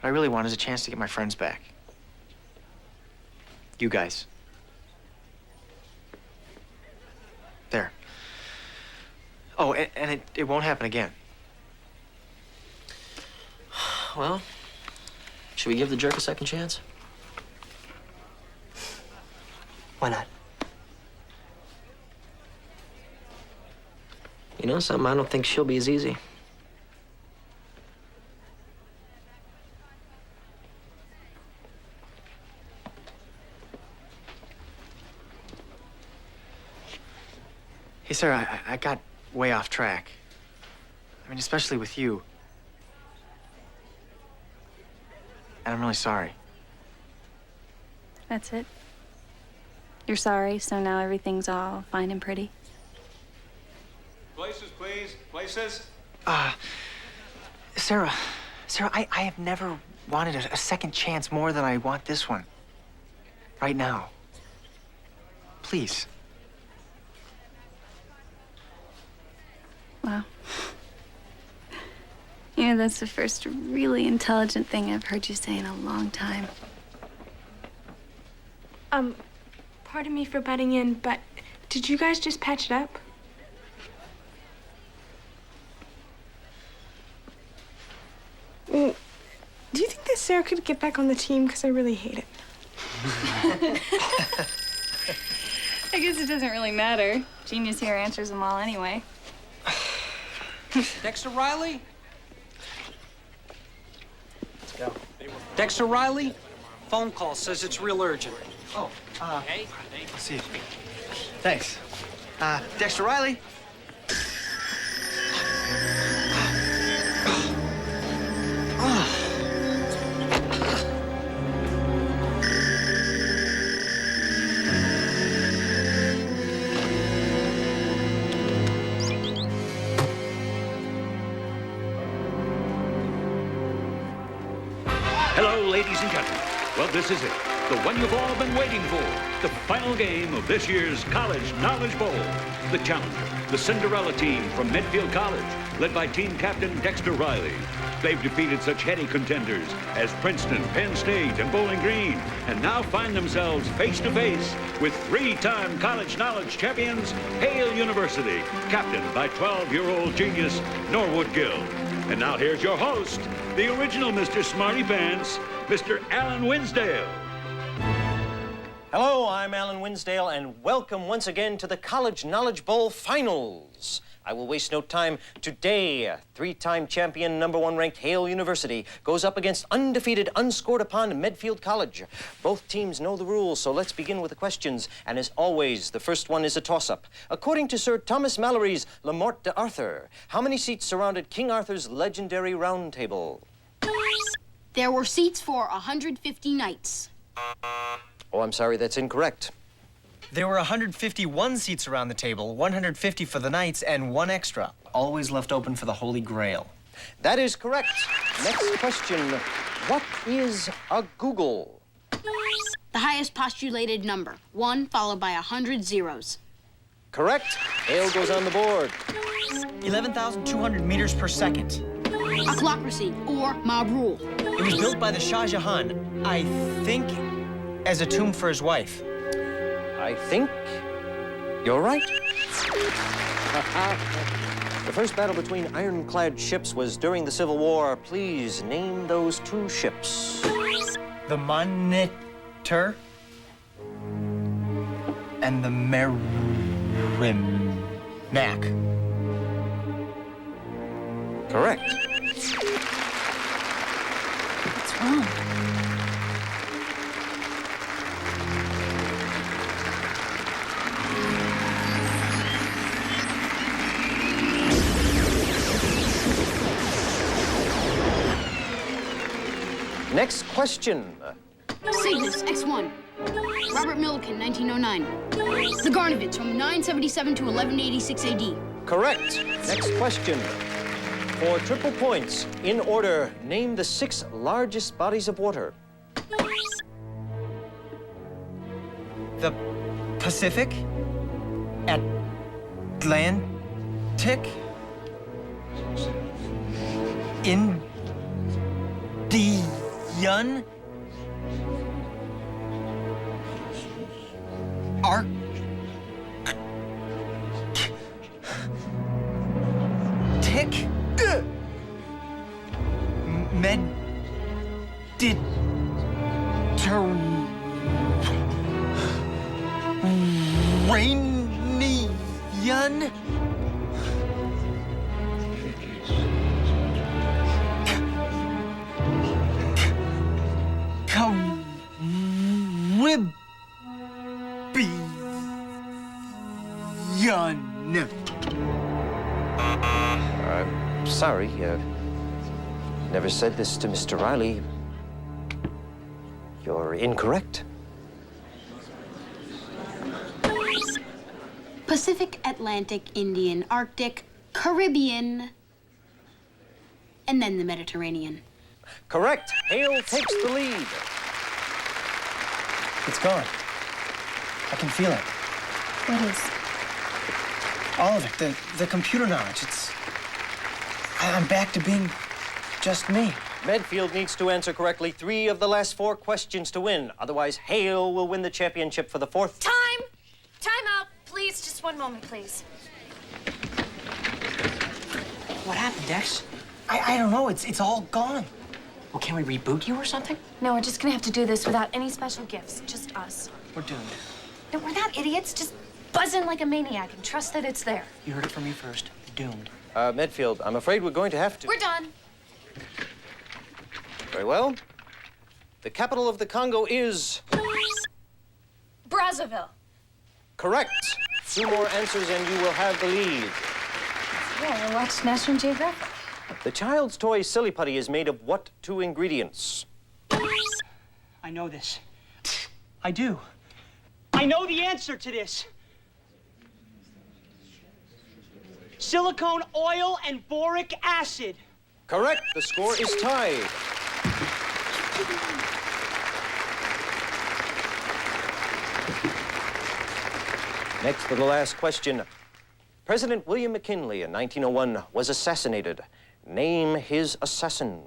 What I really want is a chance to get my friends back. You guys. There. Oh, and it won't happen again. Well, should we give the jerk a second chance? Why not? You know something? I don't think she'll be as easy. Hey, sir, I got way off track. I mean, especially with you. And I'm really sorry. That's it? You're sorry, so now everything's all fine and pretty? Places, please. Places. Sarah, I have never wanted a second chance more than I want this one. Right now. Please. Wow. You know, that's the first really intelligent thing I've heard you say in a long time. Pardon me for butting in, but did you guys just patch it up? Sarah could get back on the team because I really hate it. I guess it doesn't really matter. Genius here answers them all anyway. Dexter Riley? Let's go. Dexter Riley? Phone call says it's real urgent. Oh, I'll see you. Thanks. Dexter Riley? Hello, ladies and gentlemen. Well, this is it. The one you've all been waiting for. The final game of this year's College Knowledge Bowl. The challenger, the Cinderella team from Medfield College, led by team captain Dexter Riley. They've defeated such heady contenders as Princeton, Penn State, and Bowling Green, and now find themselves face to face with three-time College Knowledge champions, Hale University, captained by 12-year-old genius Norwood Gill. And now here's your host, the original Mr. Smarty Pants, Mr. Alan Winsdale. Hello, I'm Alan Winsdale, and welcome once again to the College Knowledge Bowl Finals. I will waste no time. Today, three-time champion, #1 ranked Hale University goes up against undefeated, unscored-upon Medfield College. Both teams know the rules, so let's begin with the questions. And as always, the first one is a toss-up. According to Sir Thomas Malory's La Morte d'Arthur, how many seats surrounded King Arthur's legendary round table? There were seats for 150 knights. Oh, I'm sorry, that's incorrect. There were 151 seats around the table, 150 for the knights, and one extra, always left open for the Holy Grail. That is correct. Next question. What is a googol? The highest postulated number, 1 followed by 100 zeros. Correct. Hale goes on the board. 11,200 meters per second. Ochlocracy, or mob rule. It was built by the Shah Jahan, I think, as a tomb for his wife. I think you're right. The first battle between ironclad ships was during the Civil War. Please name those two ships. The Monitor and the Merrimac. Correct. What's wrong? Next question. Cygnus, X1. Robert Millikan, 1909. The Garnavits, from 977 to 1186 AD. Correct. Next question. For triple points, in order, name the 6 largest bodies of water. The Pacific, Atlantic, Indian, Arctic, Mediterranean, Caribbean. I'm sorry, never said this to Mr. Riley. You're incorrect. Pacific, Atlantic, Indian, Arctic, Caribbean, and then the Mediterranean. Correct. Hale takes the lead. It's gone. I can feel it. What is? All of it. The computer knowledge. I'm back to being just me. Medfield needs to answer correctly 3 of the last 4 questions to win. Otherwise, Hale will win the championship for the 4th time. Time out, please. Just one moment, please. What happened, Dex? I don't know. It's all gone. Well, can we reboot you or something? No, we're just gonna have to do this without any special gifts. Just us. We're doomed. No, we're not idiots. Just buzz in like a maniac and trust that it's there. You heard it from me first. Doomed. Medfield, I'm afraid we're going to have to. We're done. Very well. The capital of the Congo is... Brazzaville. Correct. 2 more answers and you will have the lead. Yeah, I watched National Geographic. The child's toy Silly Putty is made of what 2 ingredients? I know this. I do. I know the answer to this. Silicone oil and boric acid. Correct. The score is tied. Next to the last question. President William McKinley in 1901 was assassinated. Name his assassin.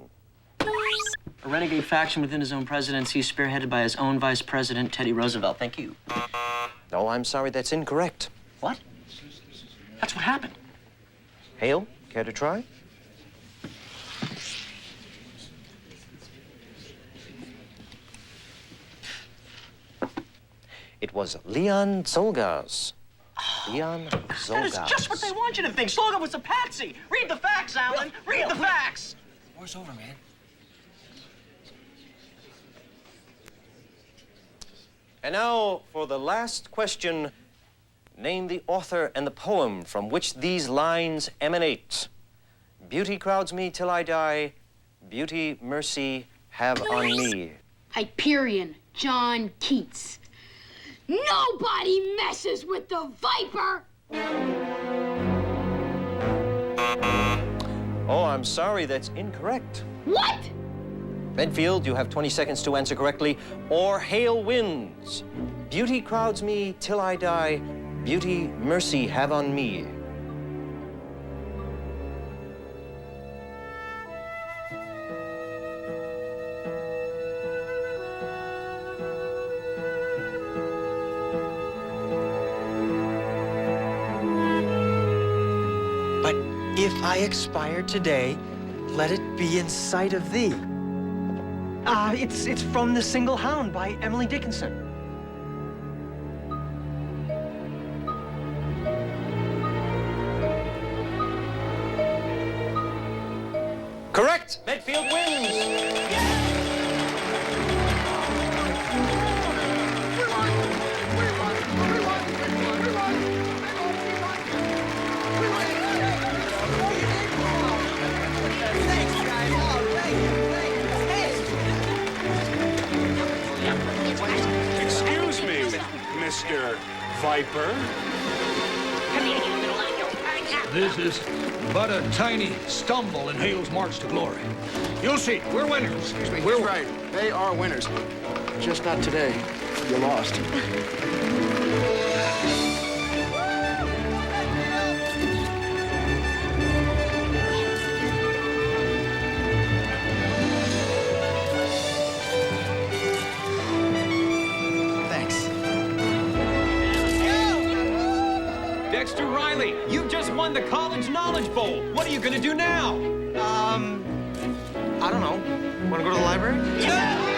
A renegade faction within his own presidency spearheaded by his own vice president, Teddy Roosevelt. Thank you. No, I'm sorry, that's incorrect. What? That's what happened. Hale, care to try? It was Leon Zolgaz. Leon Zolgaz. That is just what they want you to think. Slogan was a patsy. Read the facts, Alan. Read the facts. War's over, man. And now, for the last question, name the author and the poem from which these lines emanate. Beauty crowds me till I die. Beauty, mercy, have on me. Hyperion, John Keats. Nobody messes with the Viper! Oh, I'm sorry, that's incorrect. What? Medfield, you have 20 seconds to answer correctly, or Hale wins. Beauty crowds me till I die. Beauty, mercy, have on me. But if I expire today, let it be in sight of thee. It's from The Single Hound by Emily Dickinson. Correct! Medfield wins! Excuse me, Mr. Viper. This is but a tiny stumble in Hale's march to glory. You'll see, we're winners. Excuse me, we're right. They are winners. Just not today. You lost. Dexter Riley, you've just won the College Knowledge Bowl. What are you gonna do now? I don't know. Want to go to the library? Yeah!